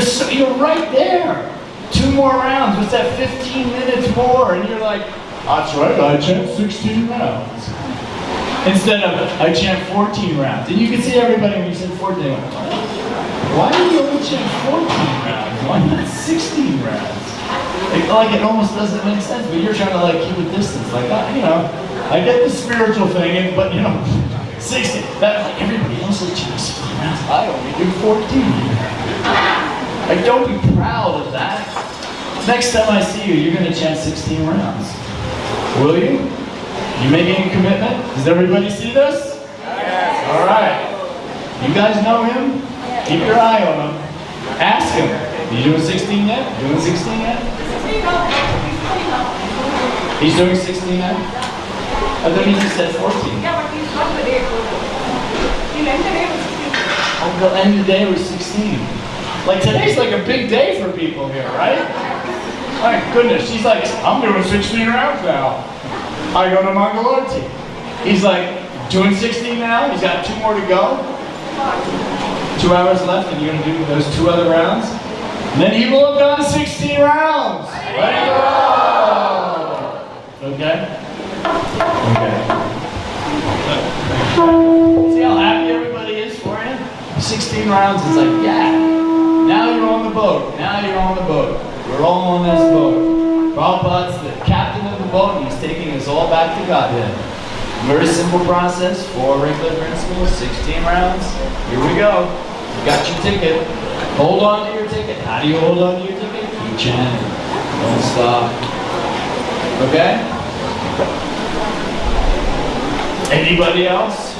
S2: right there. 2 more rounds. What's that? 15 minutes more. And you're like, that's right, I chant 16 rounds. Instead of, I chant 14 rounds. And you can see everybody when you said 14, like, why do you only chant 14 rounds? Why not 16 rounds? Like it almost doesn't make sense, but you're trying to like keep a distance. Like, you know, I get the spiritual thing, but you know, 60, that, like everybody else is chanting 16 rounds. I only do 14. Like, don't be proud of that. Next time I see you, you're going to chant 16 rounds. Will you? You making a commitment? Does everybody see this? Yes. All right. You guys know him? Keep your eye on him. Ask him. You doing 16 yet? Doing 16 yet? He's doing 16 yet? I thought he just said 14.
S8: Yeah, but he's not the day. He'll end the day with 16.
S2: Oh, he'll end the day with 16. Like today's like a big day for people here, right? My goodness, she's like, I'm doing 16 rounds now. I go to Mangalarti. He's like, doing 16 now? He's got 2 more to go. 2 hours left, and you're going to do those 2 other rounds? And then he will have done 16 rounds. Let it go. Okay? Okay. See how happy everybody is for you? 16 rounds, it's like, yeah. Now you're on the boat. Now you're on the boat. We're all on this boat. Prabhupada's the captain of the boat, and he's taking us all back to Godhead. Very simple process, 4 regular principles, 16 rounds. Here we go. You got your ticket. Hold on to your ticket. How do you hold on to your ticket? Keep chanting. Don't stop. Okay? Anybody else?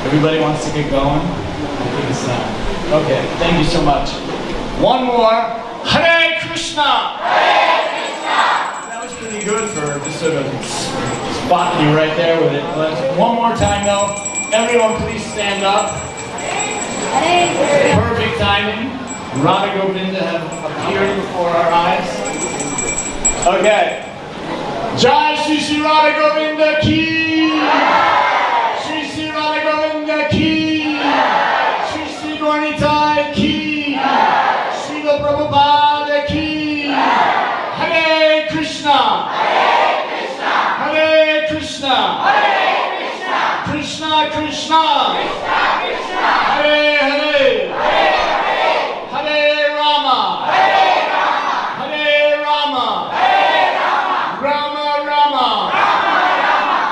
S2: Everybody wants to get going? I think it's time. Okay, thank you so much. One more. Hare Krishna! Hare Krishna! That was pretty good for just sort of spotting you right there with it. One more time though. Everyone please stand up. Perfect timing. Radha Govinda have appeared before our eyes. Okay. Jai Shri Shri Radha Govinda ki! Shri Shri Radha Govinda ki! Shri Shri Gauranitai ki! Srila Prabhupada ki! Hare Krishna! Hare Krishna! Hare Krishna! Hare Krishna! Krishna Krishna! Krishna Krishna! Hare Hare! Hare Hare! Hare Rama! Hare Rama! Hare Rama! Hare Rama! Rama Rama! Rama Rama!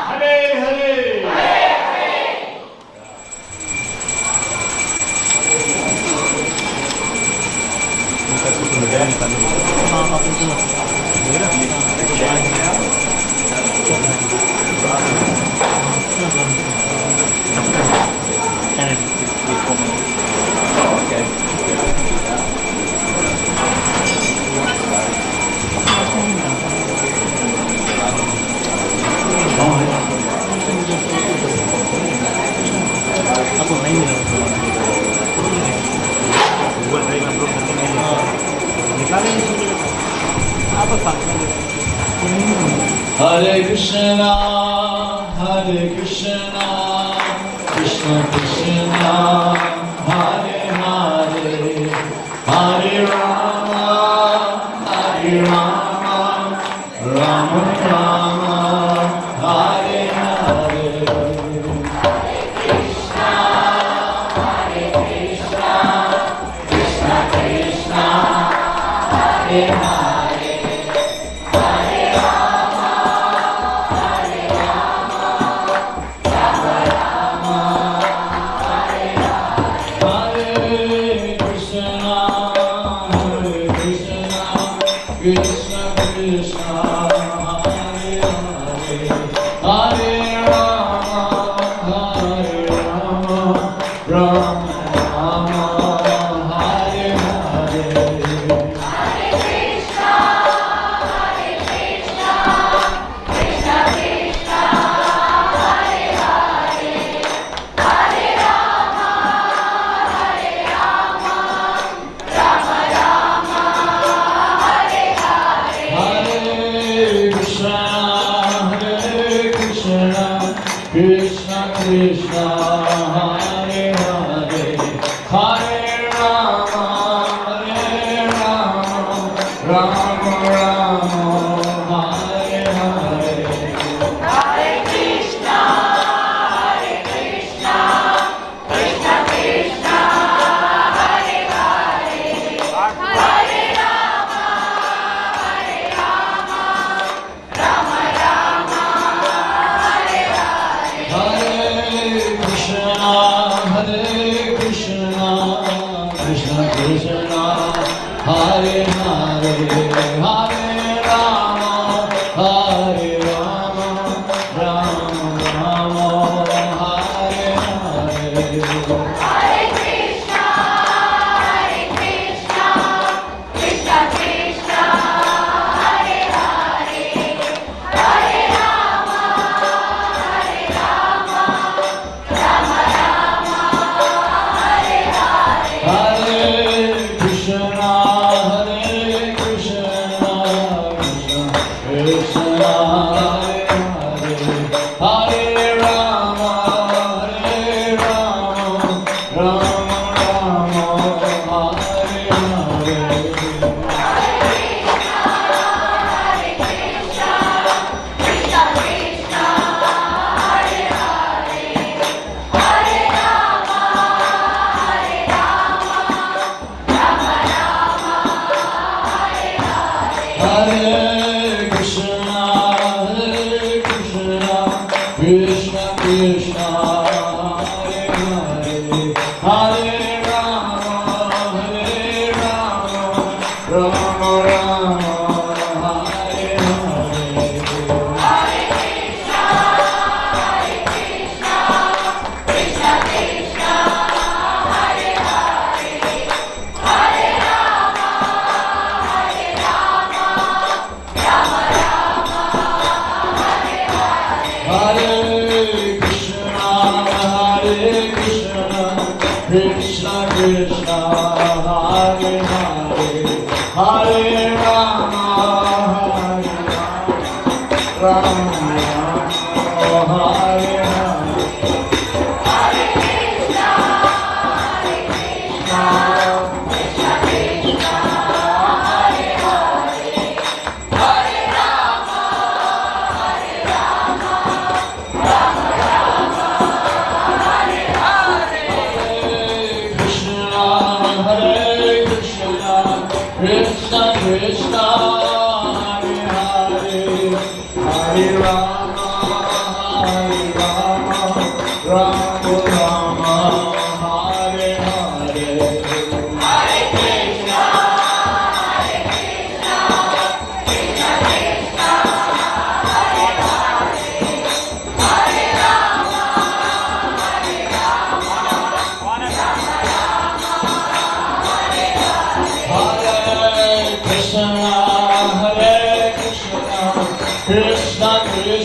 S2: Hare Hare! Hare Hare! Hare Krishna, Krishna Krishna, Hare Hare, Hare Rama, Rama Rama, Hare Hare. Krishna Krishna, Hare Hare, Hare Rama, Rama Rama, Hare Hare. Hare Krishna, Krishna Krishna, Hare Hare, Hare Rama, Rama Rama, Hare Hare. Hare Krishna, Krishna Krishna, Hare Hare, Hare Rama, Rama Rama, Hare Hare. Hare Krishna, Krishna Krishna, Hare Hare, Hare Rama, Rama Rama, Hare Hare. Hare Krishna, Krishna Krishna, Hare Hare, Hare Rama, Rama Rama, Hare Hare. Hare Krishna, Krishna Krishna, Hare Hare, Hare Rama, Rama Rama, Hare Hare. Hare Krishna, Krishna Krishna, Hare Hare, Hare Rama, Rama Rama, Hare Hare. Krishna Krishna, Hare Hare, Hare Rama, Rama Rama, Hare Hare. Krishna Krishna,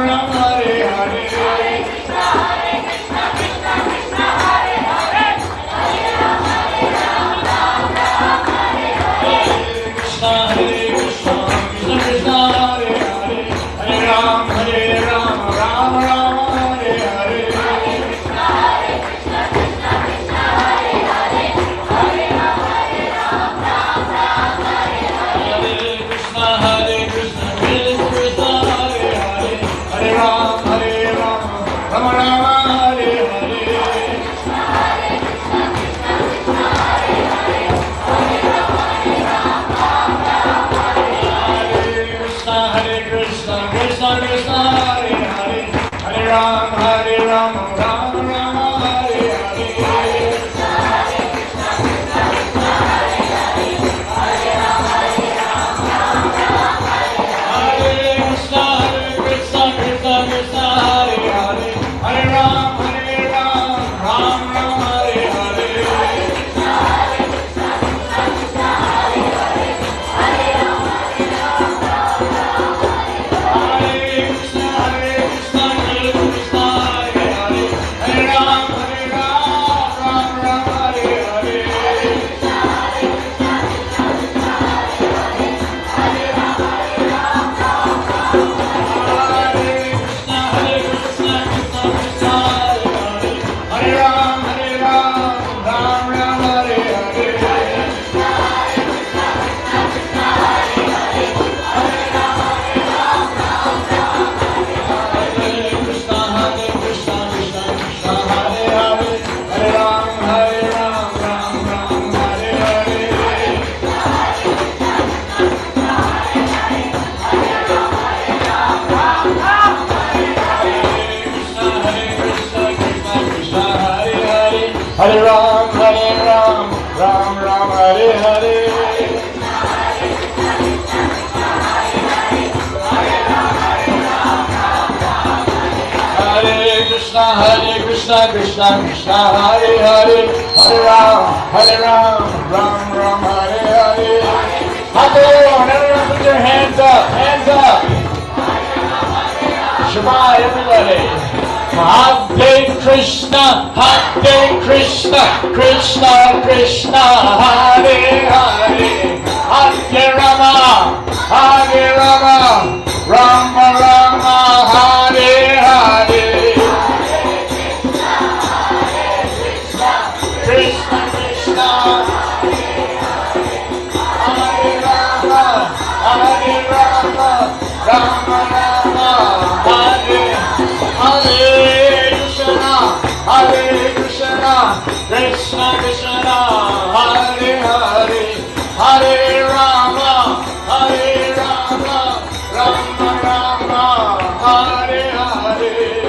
S2: Ram, Hare Hare. Krishna, Hare Krishna, Krishna Krishna, Hare Hare, Hare Ram, Ram Ram, Hare Hare. Hare Krishna, Krishna Krishna, Hare Hare, Hare Ram, Ram Ram, Hare Hare. Hare Krishna, Krishna Krishna, Hare Hare, Hare Ram, Ram Ram, Hare Hare. Hare Krishna, Krishna Krishna, Hare Hare, Hare Ram, Ram Ram, Hare Hare. Hare Ram, Ram Ram, Hare Hare. Hare Krishna, Krishna Krishna, Hare Hare, Hare Ram, Ram Ram, Hare Hare. Everyone, put your hands up, Shema, everybody. Hare Krishna, Krishna Krishna, Hare Hare, Hare Rama, Rama Rama, Hare Hare. Krishna Krishna, Hare Rama, Rama Rama, Hare Hare.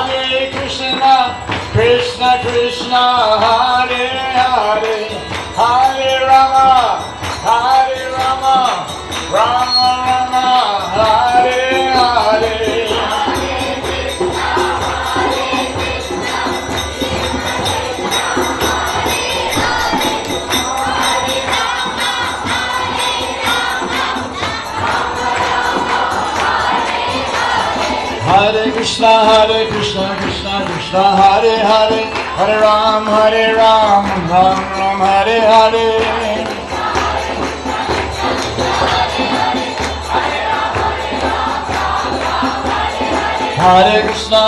S2: Hare Krishna, Krishna Krishna, Hare Hare, Hare Rama, Rama Rama, Hare Hare. Hare Krishna, Krishna Krishna, Hare Hare, Hare Rama, Rama Rama, Hare Hare. Hare Krishna,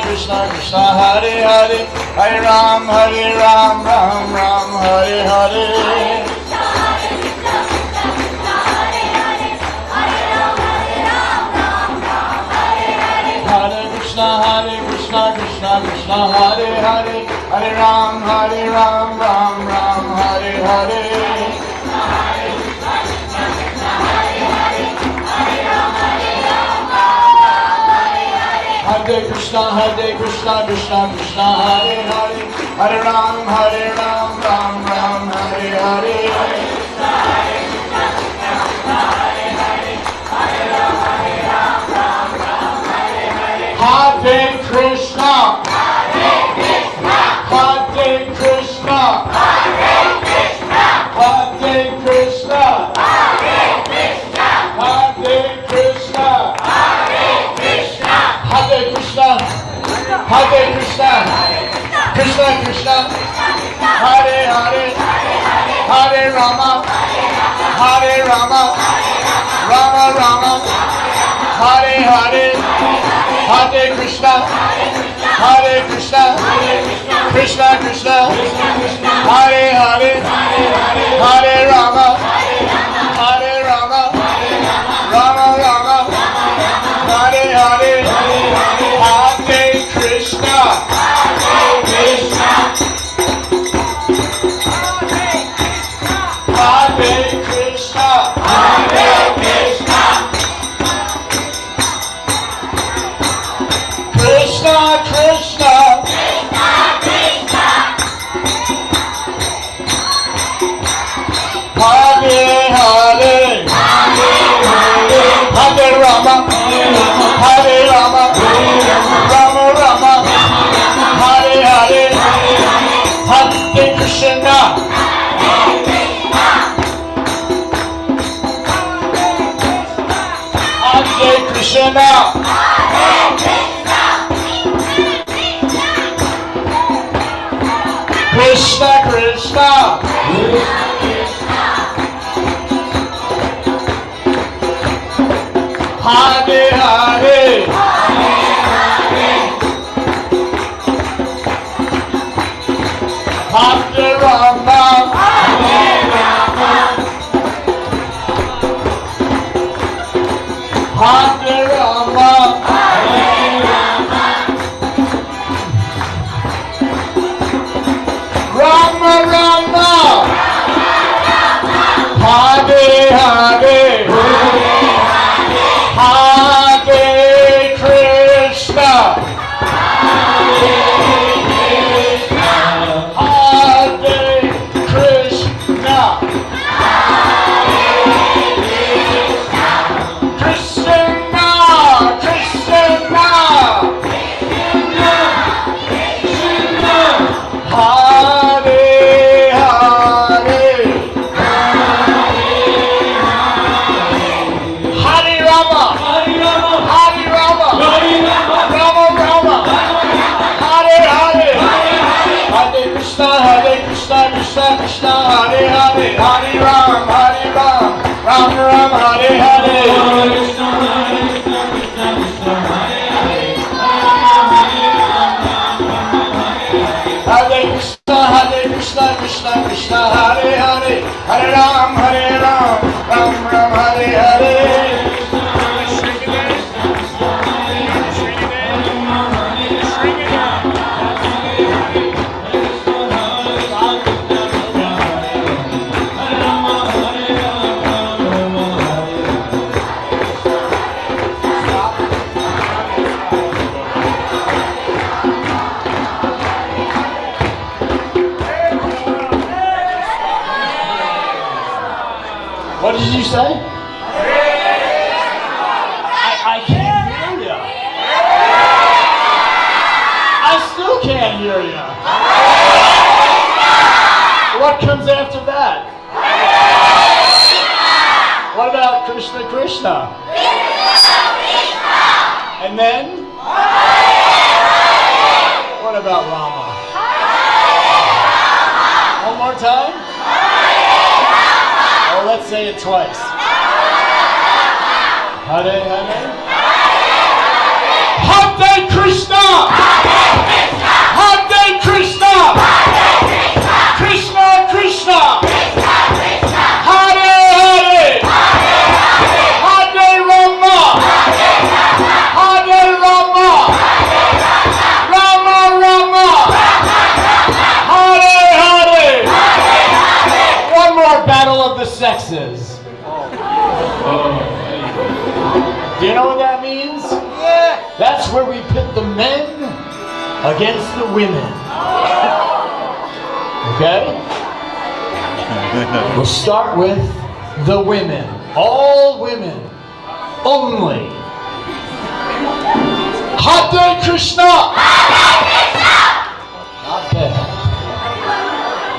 S2: Krishna Krishna, Hare Hare, Hare Ram, Ram Ram, Hare Hare. Hare Krishna, Krishna Krishna, Hare Hare, Hare Ram, Ram Ram, Hare Hare. Hare Krishna, Krishna Krishna, Hare Hare, Hare Ram, Ram Ram, Hare Hare. Hare Krishna, Krishna Krishna, Hare Hare, Hare Ram, Ram Ram, Hare Hare. Rama, Hare Hare, Hare Krishna, Hare Krishna, Krishna Krishna, Hare Hare, Hare Rama, Hare Rama, Rama Rama, Hare Hare, Hare Krishna, Hare Krishna, Hare Krishna, Hare Krishna, Krishna Krishna, Hare Hare, Hare Rama, Hare Rama, Rama Rama, Hare Hare, Hare Krishna, Hare Krishna, Krishna Krishna, Hare Hare, Hare Rama, Hare Rama, Rama Rama, Hare Hare, Hare Krishna, Hare Krishna, Krishna Krishna, Hare Hare, Hare Rama, Hare Rama, Rama Rama, Hare Hare, Hare Krishna, Krishna Krishna, Hare Hare, Hare Ram, Ram Ram, Hare Hare, Hare Krishna, Krishna Krishna, Hare Hare, Hare Ram, Ram Ram, Hare Hare. What did you say? I can't hear you. I still can't hear you. What comes after that? What about Krishna Krishna? And then? What about Rama? One more time? Oh, let's say it twice. Hare Hare. Hare Krishna! Hare Krishna! Krishna Krishna! Hare Hare! Hare Rama! Hare Rama! Rama Rama! Hare Hare! One more battle of the sexes. Do you know what that means? Yeah. That's where we pit the men against the women. Okay? We'll start with the women. All women. Only. Hare Krishna! Not bad.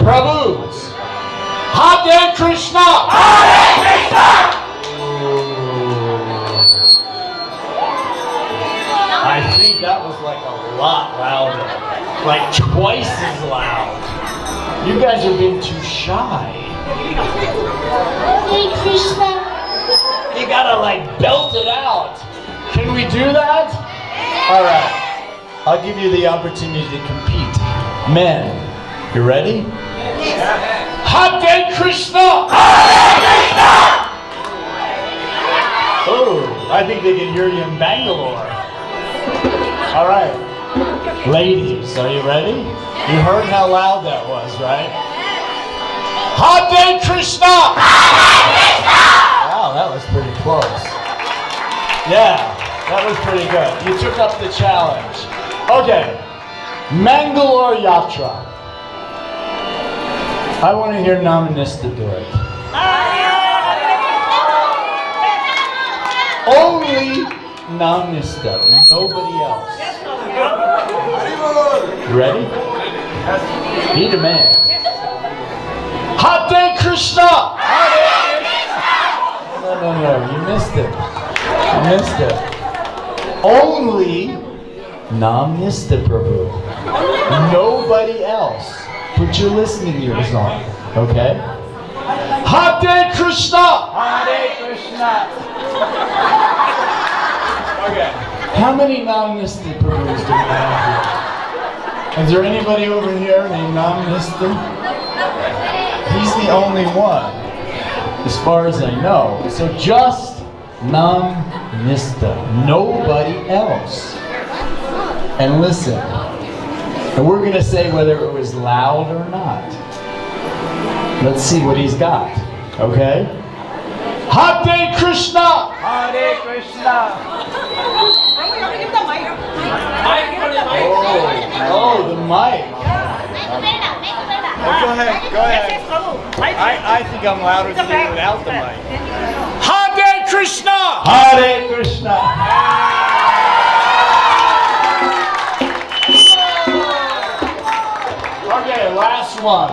S2: Prabhus. Hare Krishna! Hare Krishna! I think that was like a lot louder. Like twice as loud. You guys are being too shy.
S6: Hare Krishna.
S2: You gotta gotta like belt it out. Can we do that? All right. I'll give you the opportunity to compete. Men, you ready? Hare Krishna! Oh, I think they can hear you in Bangalore. All right. Ladies, are you ready? You heard how loud that was, right? Hare Krishna! Wow, that was pretty close. Yeah, that was pretty good. You took up the challenge. Okay, Mangalore Yatra. I want to hear Namanista do it. Only Namanista, nobody else. You ready? Be the man. Hare Krishna! No, you missed it. You missed it. Only Namnista Prabhu. Nobody else. Put your listening ears on, okay? Hare Krishna! Hare Krishna! Okay. How many Namnista Prabhus do we have here? Is there anybody over here named Namnista? He's the only one, as far as I know. So just Namnista. Nobody else. And listen, and we're going to say whether it was loud or not. Let's see what he's got, okay? Hare Krishna! Hare Krishna! Oh, the mic.
S3: Go ahead. I think I'm louder than you without the mic.
S2: Hare Krishna! Hare Krishna! Okay, last one.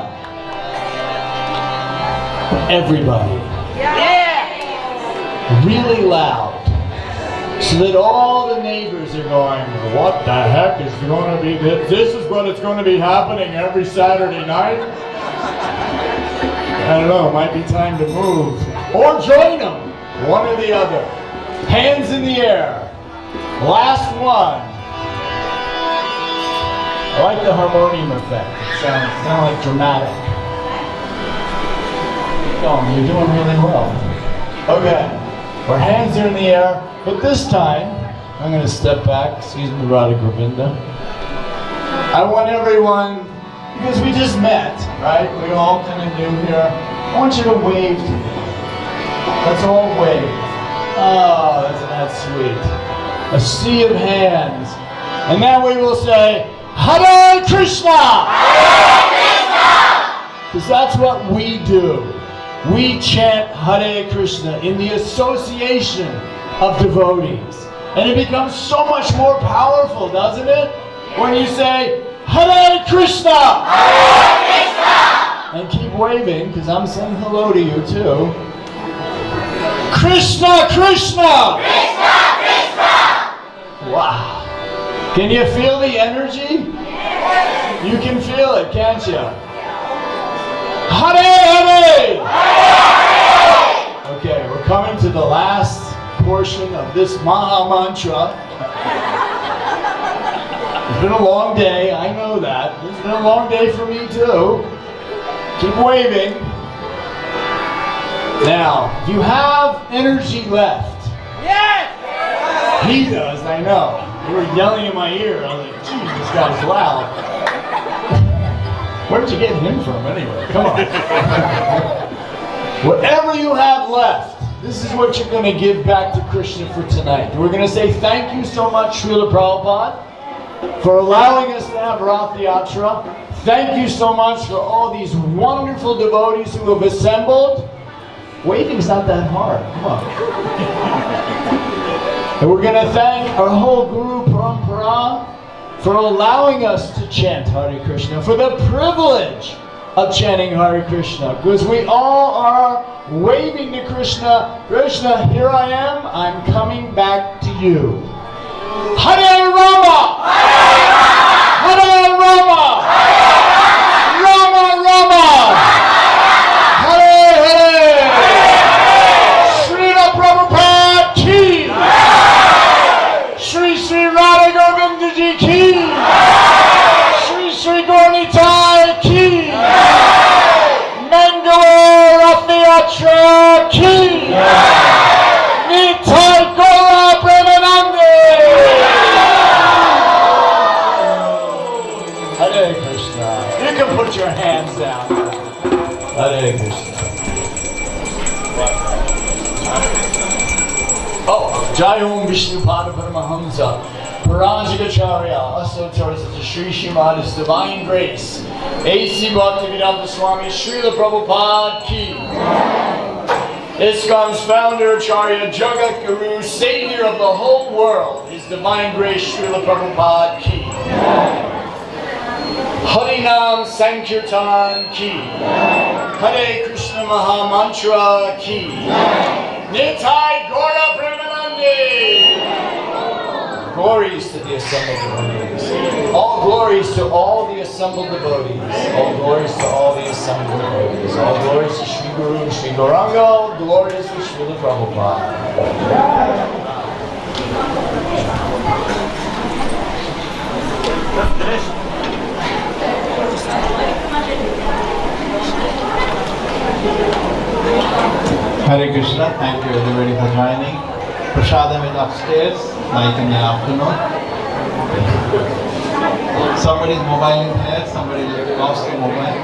S2: Everybody. Really loud. So that all the neighbors are going, what the heck is going to be this? This is what it's going to be happening every Saturday night? I don't know, it might be time to move. Or join them, one or the other. Hands in the air. Last one. I like the harmonium effect. It sounds kind of like dramatic. Keep going, you're doing really well. Okay, our hands are in the air, but this time, I'm going to step back. Excuse me, Radha Govinda. I want everyone, because we just met, right? We're all kind of new here. I want you to wave to me. Let's all wave. Oh, isn't that sweet? A sea of hands. And then we will say, Hare Krishna! Hare Krishna! Because that's what we do. We chant Hare Krishna in the association of devotees. And it becomes so much more powerful, doesn't it? When you say, Hare Krishna! Hare Krishna! And keep waving, because I'm saying hello to you too. Krishna! Krishna! Krishna! Krishna! Wow. Can you feel the energy? Yes. You can feel it, can't you? Hare Hare! Hare! Okay, we're coming to the last portion of this Maha Mantra. It's been a long day, I know that. It's been a long day for me too. Keep waving. Now, if you have energy left. Yes! He does, I know. You were yelling in my ear. I was like, geez, this guy's loud. Where'd you get him from anyway? Come on. Whatever you have left, this is what you're going to give back to Krishna for tonight. We're going to say thank you so much, Srila Prabhupada, for allowing us to have Rath Yatra. Thank you so much for all these wonderful devotees who have assembled. Waving's not that hard. Come on. And we're going to thank our whole Guru Parampara for allowing us to chant Hare Krishna, for the privilege of chanting Hare Krishna, because we all are waving to Krishna. Krishna, here I am, I'm coming back to you. Hare Rama! Hare Rama! Rama Rama! Hare Hare! Srila Prabhupada! Jai Om Vishnupada Paramahamsa, Paranjikacharya, Asotarsa Sri Shrimad, His Divine Grace, A.C. Bhaktivedanta Swami, Srila Prabhupada Ki. ISKCON's founder, Acharya, Jagat Guru, Savior of the whole world, His Divine Grace, Srila Prabhupada Ki. Harinam Sankirtan Ki. Hare Krishna Maha Mantra Ki. Nitai Gaura Premanande. Glories to the assembled devotees. All glories to all the assembled devotees. All glories to all the assembled devotees. All glories to Sri Guru and Sri Gauranga. All glories to Srila Prabhupada.
S9: Hare Krishna, thank you everybody for joining. Prasadam is upstairs, like in the afternoon. Somebody's mobile in here, somebody lost the mobile.